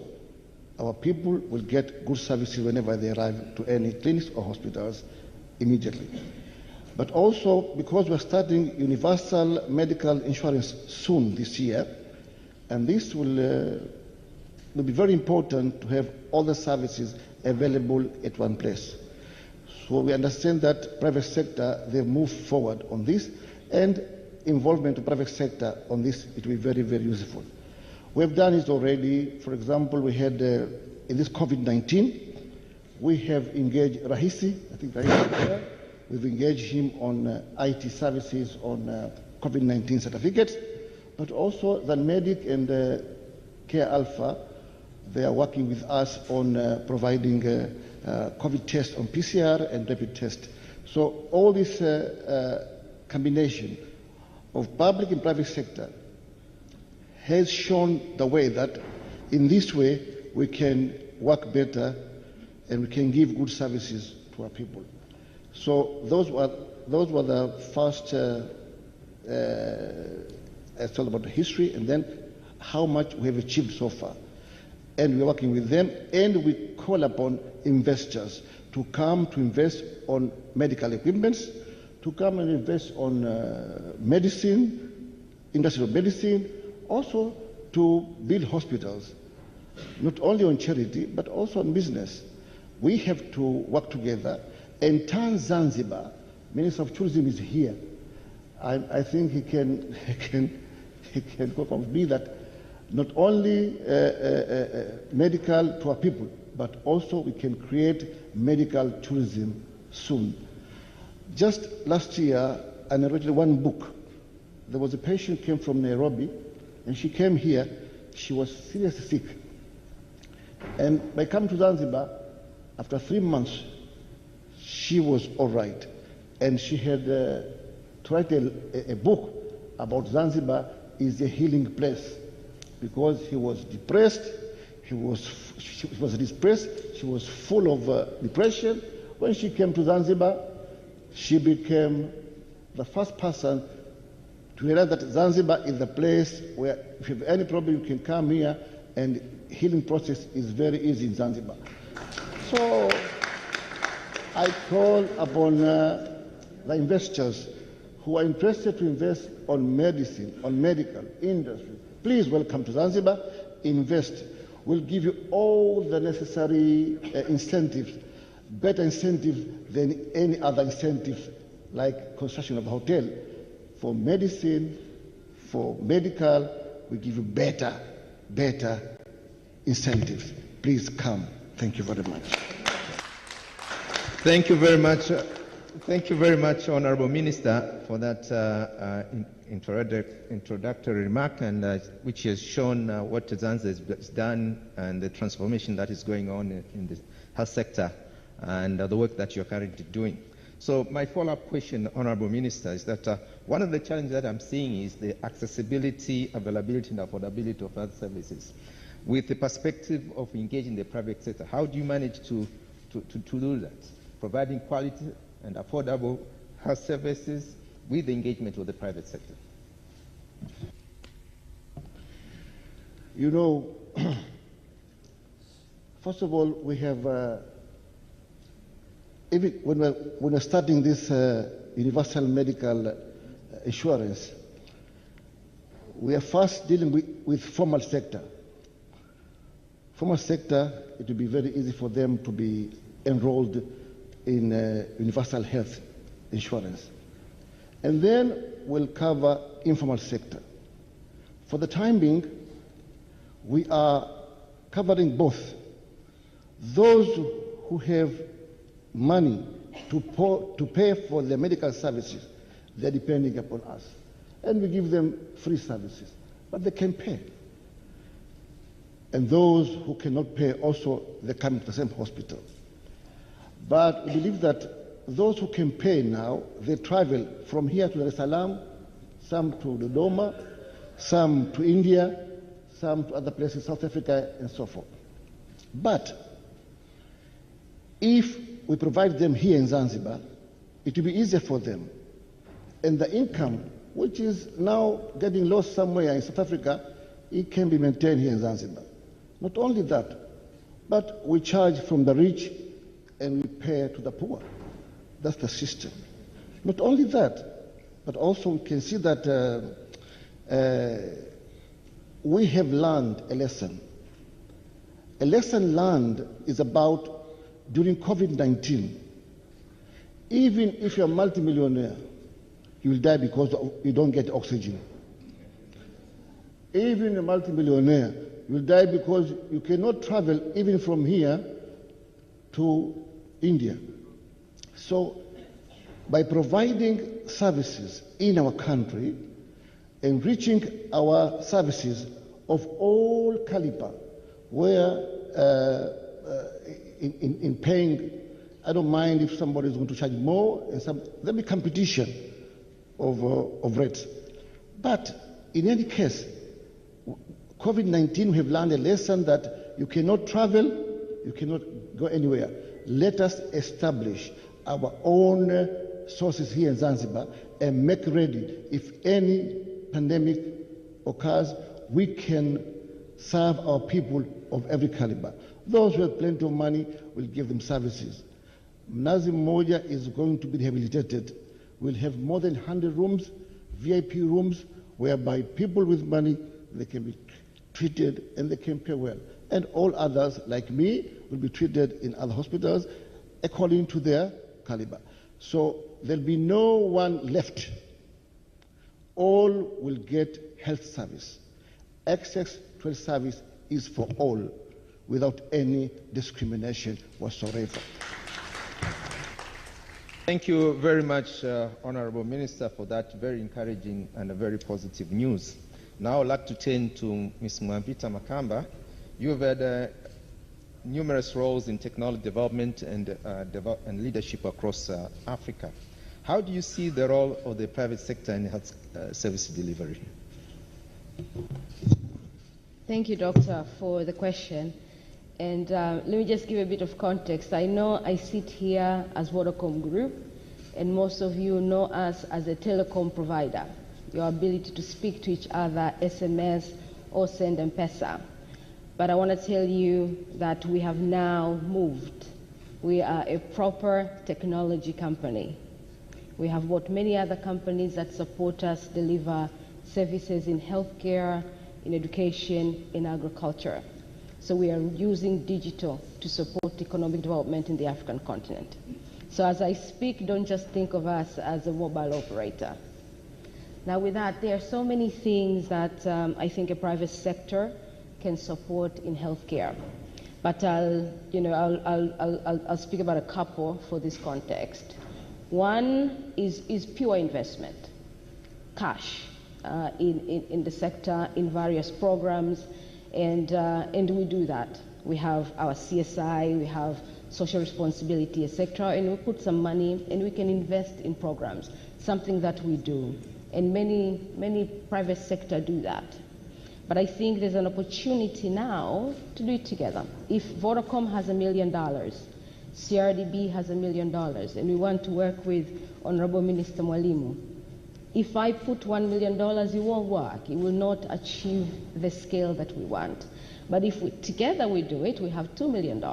our people will get good services whenever they arrive to any clinics or hospitals immediately. But also because we're starting universal medical insurance soon this year, and this will be very important to have all the services available at one place. So we understand that private sector, they've moved forward on this, and involvement of private sector on this, it will be very, very useful. We have done it already. For example, we had, in this COVID-19, we have engaged Raisi, I think Raisi is there. We've engaged him on IT services on COVID-19 certificates, but also the Medic and Care Alpha, they are working with us on providing COVID tests on PCR and rapid test. So all this combination of public and private sector has shown the way that in this way we can work better and we can give good services to our people. So those were the first. It's all about the history, and then how much we have achieved so far. And we're working with them, and we call upon investors to come to invest on medical equipments, to come and invest on medicine, industrial medicine, also to build hospitals, not only on charity, but also on business. We have to work together and turn Zanzibar. Minister of Tourism is here. I think he can be that not only medical to our people, but also we can create medical tourism soon. Just last year, I narrated one book. There was a patient who came from Nairobi, and she came here. She was seriously sick. And by coming to Zanzibar, after 3 months, she was all right. And she had to write a book about Zanzibar is a healing place, because he was depressed, she was depressed, she was full of depression. When she came to Zanzibar, she became the first person to realize that Zanzibar is the place where if you have any problem, you can come here, and healing process is very easy in Zanzibar. So I call upon the investors who are interested to invest on medicine, on medical, industry. Please welcome to Zanzibar, invest. We'll give you all the necessary incentives, better incentives than any other incentives, like construction of a hotel. For medicine, for medical, we give you better incentives. Please come. Thank you very much. Thank you very much. Thank you very much, Honorable Minister, for that introductory remark, and which has shown what Zanzibar has done and the transformation that is going on in the health sector and the work that you're currently doing. So my follow-up question, Honorable Minister, is that one of the challenges that I'm seeing is the accessibility, availability, and affordability of health services. With the perspective of engaging the private sector, how do you manage to do that? Providing quality and affordable health services with the engagement of the private sector. You know, first of all, we have, even when we're starting this universal medical insurance, we are first dealing with formal sector. Formal sector, it will be very easy for them to be enrolled in universal health insurance. And then we'll cover informal sector. For the time being, we are covering both. Those who have money to pay for their medical services, they're depending upon us. And we give them free services, but they can pay. And those who cannot pay also, they come to the same hospital. But we believe that those who can pay now, they travel from here to Dar es Salaam, some to Dodoma, some to India, some to other places, South Africa, and so forth. But if we provide them here in Zanzibar, it will be easier for them. And the income, which is now getting lost somewhere in South Africa, it can be maintained here in Zanzibar. Not only that, but we charge from the rich and we pay to the poor. That's the system. Not only that, but also we can see that we have learned a lesson. A lesson learned is about during COVID-19. Even if you're a multimillionaire, you will die because you don't get oxygen. Even a multimillionaire, you will die because you cannot travel even from here to India. So by providing services in our country, enriching our services of all caliber, where in paying, I don't mind if somebody is going to charge more, and there'll be competition of rates. But in any case, COVID-19, we have learned a lesson that you cannot travel you cannot go anywhere. Let us establish our own sources here in Zanzibar and make ready. If any pandemic occurs, we can serve our people of every caliber. Those who have plenty of money will give them services. Mnazi Mmoja is going to be rehabilitated. We'll have more than 100 rooms, VIP rooms, whereby people with money, they can be treated and they can pay well. And all others, like me, will be treated in other hospitals according to their caliber. So there'll be no one left. All will get health service. Access to health service is for all, without any discrimination whatsoever. Thank you very much, Honorable Minister, for that very encouraging and a very positive news. Now I'd like to turn to Ms. Mwambita Makamba. You have had numerous roles in technology development and leadership across Africa. How do you see the role of the private sector in health service delivery? Thank you, Doctor, for the question. And let me just give a bit of context. I know I sit here as Vodacom Group, and most of you know us as a telecom provider. Your ability to speak to each other, SMS, or send M-Pesa. But I want to tell you that we have now moved. We are a proper technology company. We have bought many other companies that support us deliver services in healthcare, in education, in agriculture. So we are using digital to support economic development in the African continent. So as I speak, don't just think of us as a mobile operator. Now with that, there are so many things that I think a private sector can support in healthcare. But I'll speak about a couple for this context. One is pure investment, cash in the sector, in various programs. And we do that. We have our CSI, we have social responsibility, etc., and we put some money and we can invest in programs, something that we do. And many private sector do that. But I think there's an opportunity now to do it together. If Vodacom has $1 million, CRDB has $1 million, and we want to work with Honorable Minister Mwalimu, if I put $1 million, it won't work. It will not achieve the scale that we want. But if together we do it, we have $2 million.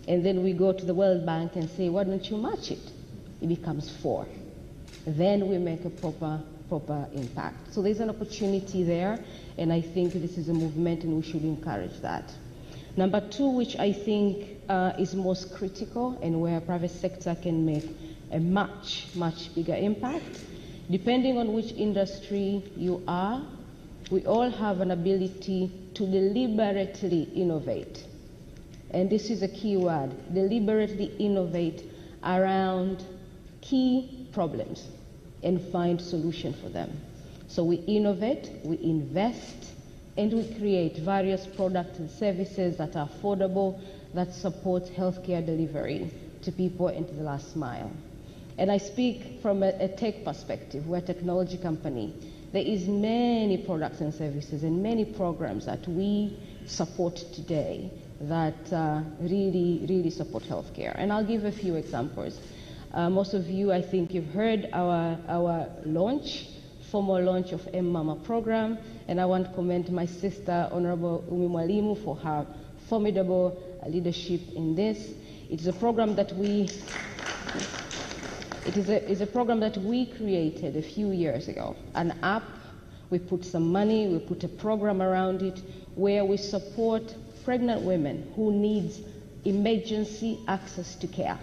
And then we go to the World Bank and say, why don't you match it? It becomes 4. Then we make a proper impact. So there's an opportunity there, and I think this is a movement and we should encourage that. Number 2, which I think is most critical and where private sector can make a much bigger impact. Depending on which industry you are, we all have an ability to deliberately innovate. And this is a key word, deliberately innovate around key problems and find solutions for them. So we innovate, we invest, and we create various products and services that are affordable, that support healthcare delivery to people and to the last mile. And I speak from a tech perspective. We're a technology company. There is many products and services and many programs that we support today that really support healthcare. And I'll give a few examples. Most of you, I think you've heard our formal launch of M-Mama program, and I want to commend my sister, Honorable Umi Mwalimu, for her formidable leadership in this. It's a program that It's a program that we created a few years ago, an app. We put some money, we put a program around it where we support pregnant women who need emergency access to care.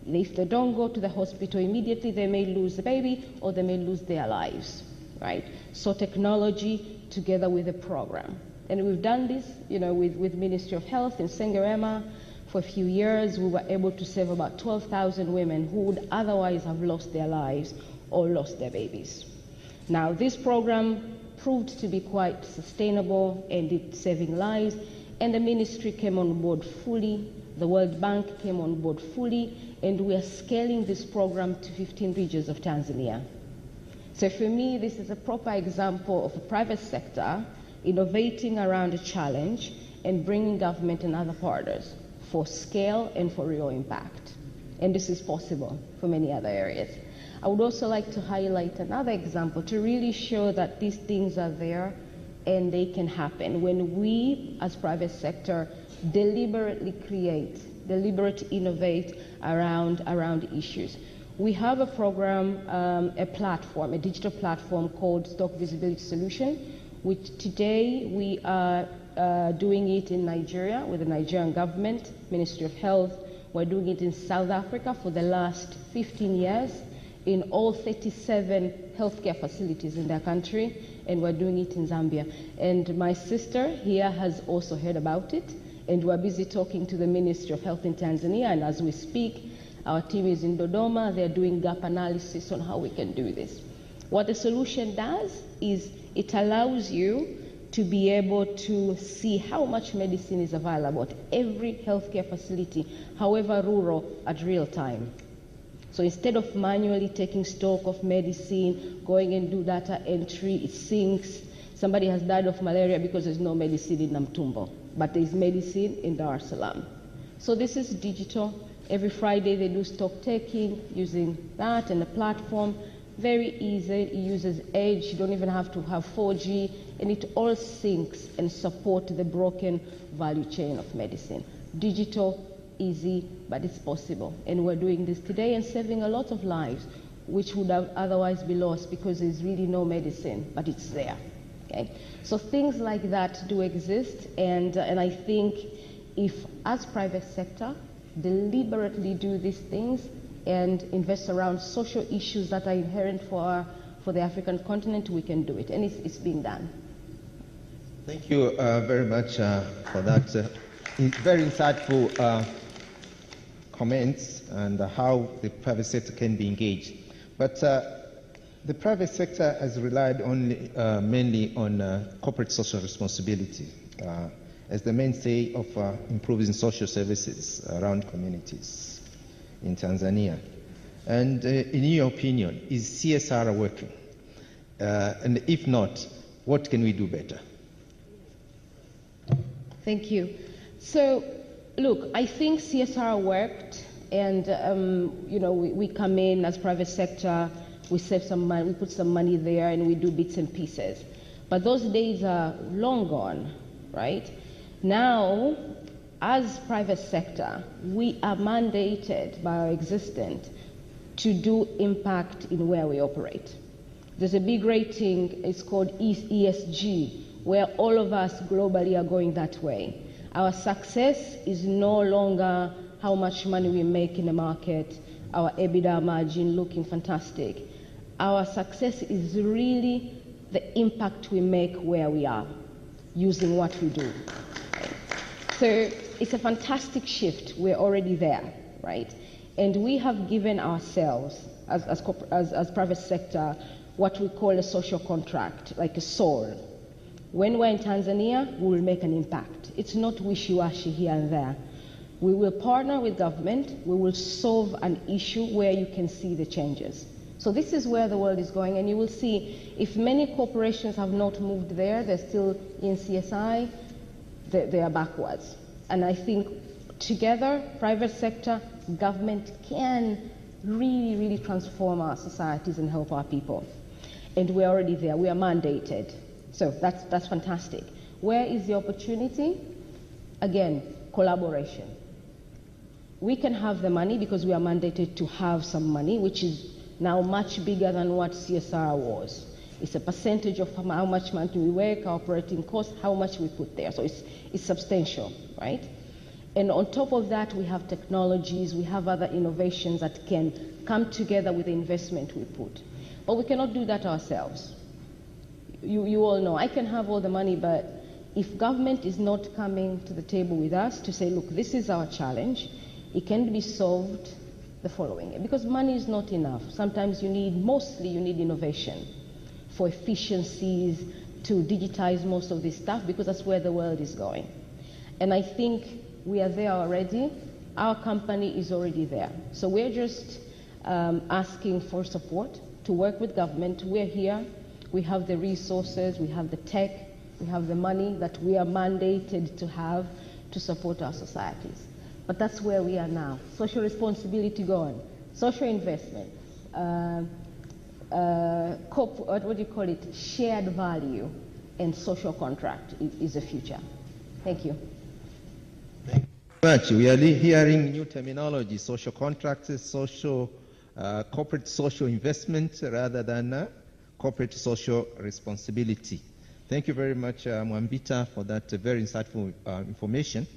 If they don't go to the hospital immediately, they may lose the baby or they may lose their lives, right? So technology together with a program. And we've done this, with Ministry of Health in Sengerema. For a few years, we were able to save about 12,000 women who would otherwise have lost their lives or lost their babies. Now, this program proved to be quite sustainable and it's saving lives, and the ministry came on board fully, the World Bank came on board fully, and we are scaling this program to 15 regions of Tanzania. So for me, this is a proper example of the private sector innovating around a challenge and bringing government and other partners for scale and for real impact. And this is possible for many other areas. I would also like to highlight another example to really show that these things are there and they can happen. When we, as private sector, deliberately innovate around issues. We have a program, a platform, a digital platform called Stock Visibility Solution, which today we are doing it in Nigeria with the Nigerian government, Ministry of Health. We're doing it in South Africa for the last 15 years in all 37 healthcare facilities in their country, and we're doing it in Zambia. And my sister here has also heard about it, and we're busy talking to the Ministry of Health in Tanzania, and as we speak, our team is in Dodoma. They're doing gap analysis on how we can do this. What the solution does is it allows you to be able to see how much medicine is available at every healthcare facility, however rural, at real time. So instead of manually taking stock of medicine, going and do data entry, it sinks. Somebody has died of malaria because there's no medicine in Namtumbo, but there's medicine in Dar es Salaam. So this is digital. Every Friday they do stock taking using that and a platform. Very easy. It uses Edge. You don't even have to have 4G, and it all syncs and supports the broken value chain of medicine. Digital, easy, but it's possible. And we're doing this today and saving a lot of lives, which would have otherwise be lost because there's really no medicine, but it's there. Okay? So things like that do exist, and I think if, as private sector, deliberately do these things and invest around social issues that are inherent for the African continent, we can do it, and it's being done. Thank you very much for that very insightful comments and how the private sector can be engaged. But the private sector has relied only, mainly on corporate social responsibility as the mainstay of improving social services around communities in Tanzania. And in your opinion, is CSR working? And if not, what can we do better? Thank you. So, look, I think CSR worked, and you know, we come in as private sector, we save some money, we put some money there, and we do bits and pieces. But those days are long gone, right? Now, as private sector, we are mandated by our existence to do impact in where we operate. There's a big rating, it's called ESG, where all of us globally are going that way. Our success is no longer how much money we make in the market, our EBITDA margin looking fantastic. Our success is really the impact we make where we are, using what we do. So it's a fantastic shift. We're already there, right? And we have given ourselves, as private sector, what we call a social contract, like a soul. When we're in Tanzania, we will make an impact. It's not wishy-washy here and there. We will partner with government. We will solve an issue where you can see the changes. So this is where the world is going, and you will see if many corporations have not moved there, they're still in CSI, they are backwards. And I think together, private sector, government can really, really transform our societies and help our people. And we're already there. We are mandated. So that's fantastic. Where is the opportunity? Again, collaboration. We can have the money because we are mandated to have some money, which is now much bigger than what CSR was. It's a percentage of how much money we work, our operating costs, how much we put there. So it's substantial, right? And on top of that, we have technologies, we have other innovations that can come together with the investment we put. But we cannot do that ourselves. You all know, I can have all the money, but if government is not coming to the table with us to say, look, this is our challenge, it can be solved the following way. Because money is not enough. Sometimes mostly you need innovation for efficiencies, to digitize most of this stuff, because that's where the world is going. And I think we are there already. Our company is already there. So we're just asking for support to work with government. We're here. We have the resources, we have the tech, we have the money that we are mandated to have to support our societies. But that's where we are now. Social responsibility gone, social investment, what do you call it? Shared value and social contract is the future. Thank you. Thank you very much. We are hearing new terminology: social contracts, social corporate social investment, rather than corporate social responsibility. Thank you very much, Mwambita, for that very insightful information.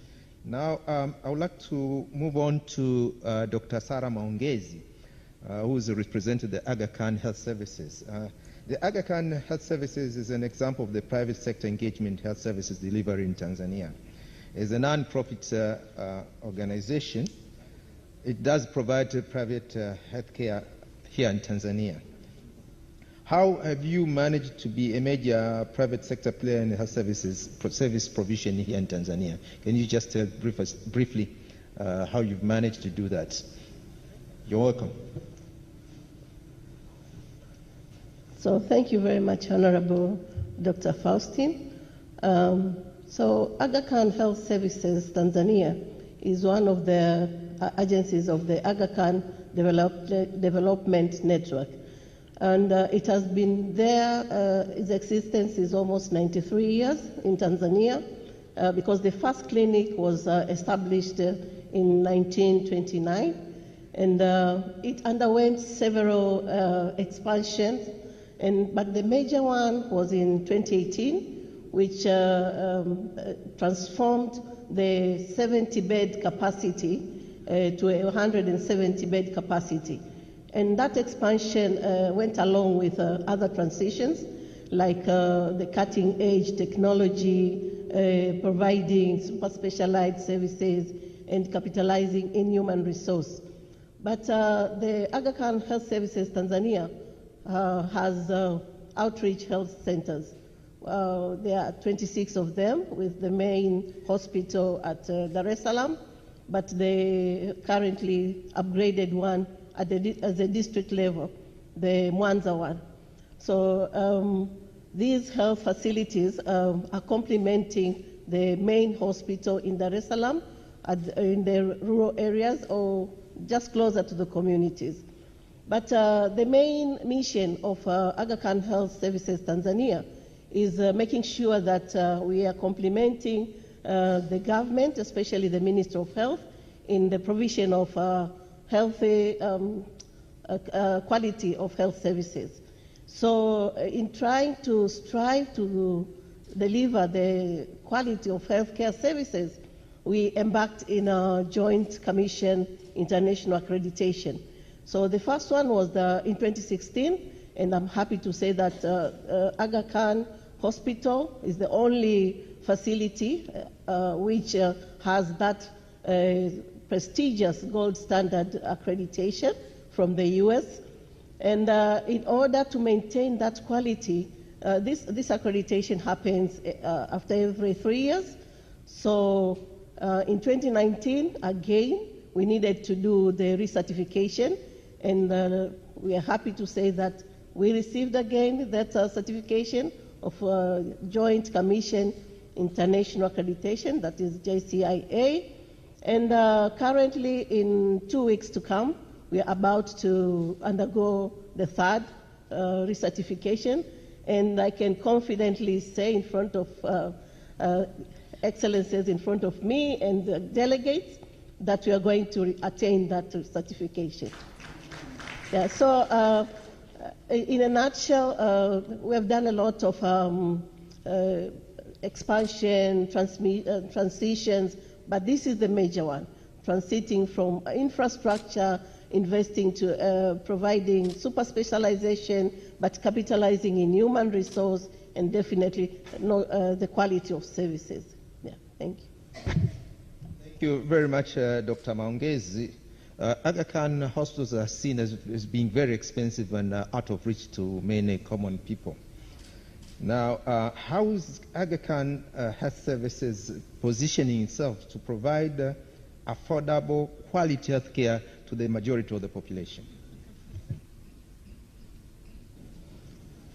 Now, I would like to move on to Dr. Sarah Maongezi, who is representing the Aga Khan Health Services. The Aga Khan Health Services is an example of the private sector engagement health services delivery in Tanzania. As a non-profit organization, it does provide private healthcare here in Tanzania. How have you managed to be a major private sector player in health service provision here in Tanzania? Can you just tell briefly how you've managed to do that? You're welcome. So thank you very much, Honorable Dr. Faustin. So Aga Khan Health Services Tanzania is one of the agencies of the Aga Khan Development Network. And it has been there, its existence is almost 93 years in Tanzania, because the first clinic was established in 1929, and it underwent several expansions, but the major one was in 2018, which transformed the 70-bed capacity to a 170-bed capacity. And that expansion went along with other transitions, like the cutting-edge technology, providing super specialized services, and capitalizing in human resource. But the Aga Khan Health Services Tanzania has outreach health centers. There are 26 of them, with the main hospital at Dar es Salaam, but they currently upgraded one at the district level, the Mwanza one. So these health facilities are complementing the main hospital in Dar es Salaam in the rural areas or just closer to the communities. But the main mission of Aga Khan Health Services Tanzania is making sure that we are complementing the government, especially the Ministry of Health, in the provision of healthy quality of health services. So in trying to strive to deliver the quality of healthcare services, we embarked in a joint commission international accreditation. So the first one was in 2016, and I'm happy to say that Aga Khan Hospital is the only facility which has that prestigious gold standard accreditation from the US. And in order to maintain that quality, this accreditation happens after every 3 years. So in 2019, again, we needed to do the recertification, and we are happy to say that we received again that certification of Joint Commission International Accreditation, that is JCIA. And currently, in 2 weeks to come, we are about to undergo the third recertification. And I can confidently say in front of excellencies in front of me and the delegates that we are going to attain that certification. Yeah, so in a nutshell, we have done a lot of expansion, transitions, but this is the major one, transiting from infrastructure, investing to providing super specialization, but capitalizing in human resource and definitely the quality of services. Yeah, thank you. Thank you very much, Dr. Maongezi. Aga Khan hospitals are seen as being very expensive and out of reach to many common people. Now, how is Aga Khan Health Services positioning itself to provide affordable, quality health care to the majority of the population?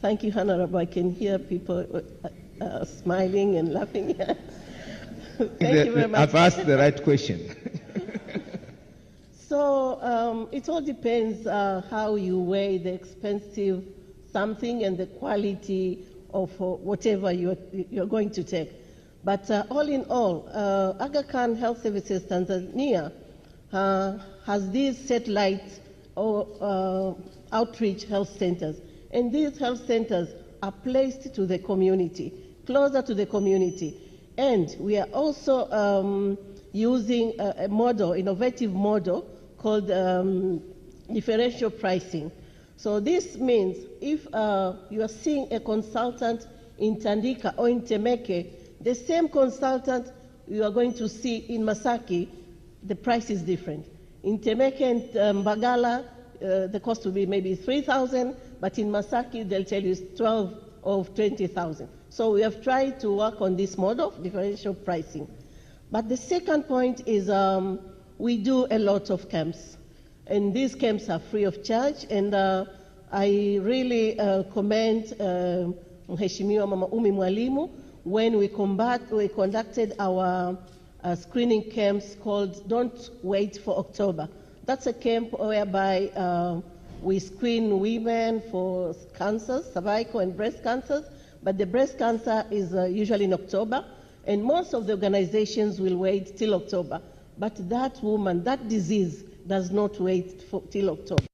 Thank you, Honorable. I can hear people smiling and laughing. Thank you very much. I've asked the right question. So it all depends how you weigh the expensive something and the quality of whatever you're going to take. But all in all, Aga Khan Health Services Tanzania has these satellite or outreach health centers. And these health centers are placed to the community, closer to the community. And we are also using a model, innovative model called differential pricing. So this means if you are seeing a consultant in Tandika or in Temeke, the same consultant you are going to see in Masaki, the price is different. In Temeke and Mbagala, the cost will be maybe 3,000, but in Masaki, they'll tell you it's 12 or 20,000. So we have tried to work on this model of differential pricing. But the second point is we do a lot of camps. And these camps are free of charge. And I really commend Mheshimiwa Mama Umi Mwalimu when we conducted our screening camps called Don't Wait for October. That's a camp whereby we screen women for cancers, cervical and breast cancers, but the breast cancer is usually in October, and most of the organizations will wait till October. But that woman, that disease, does not wait till October.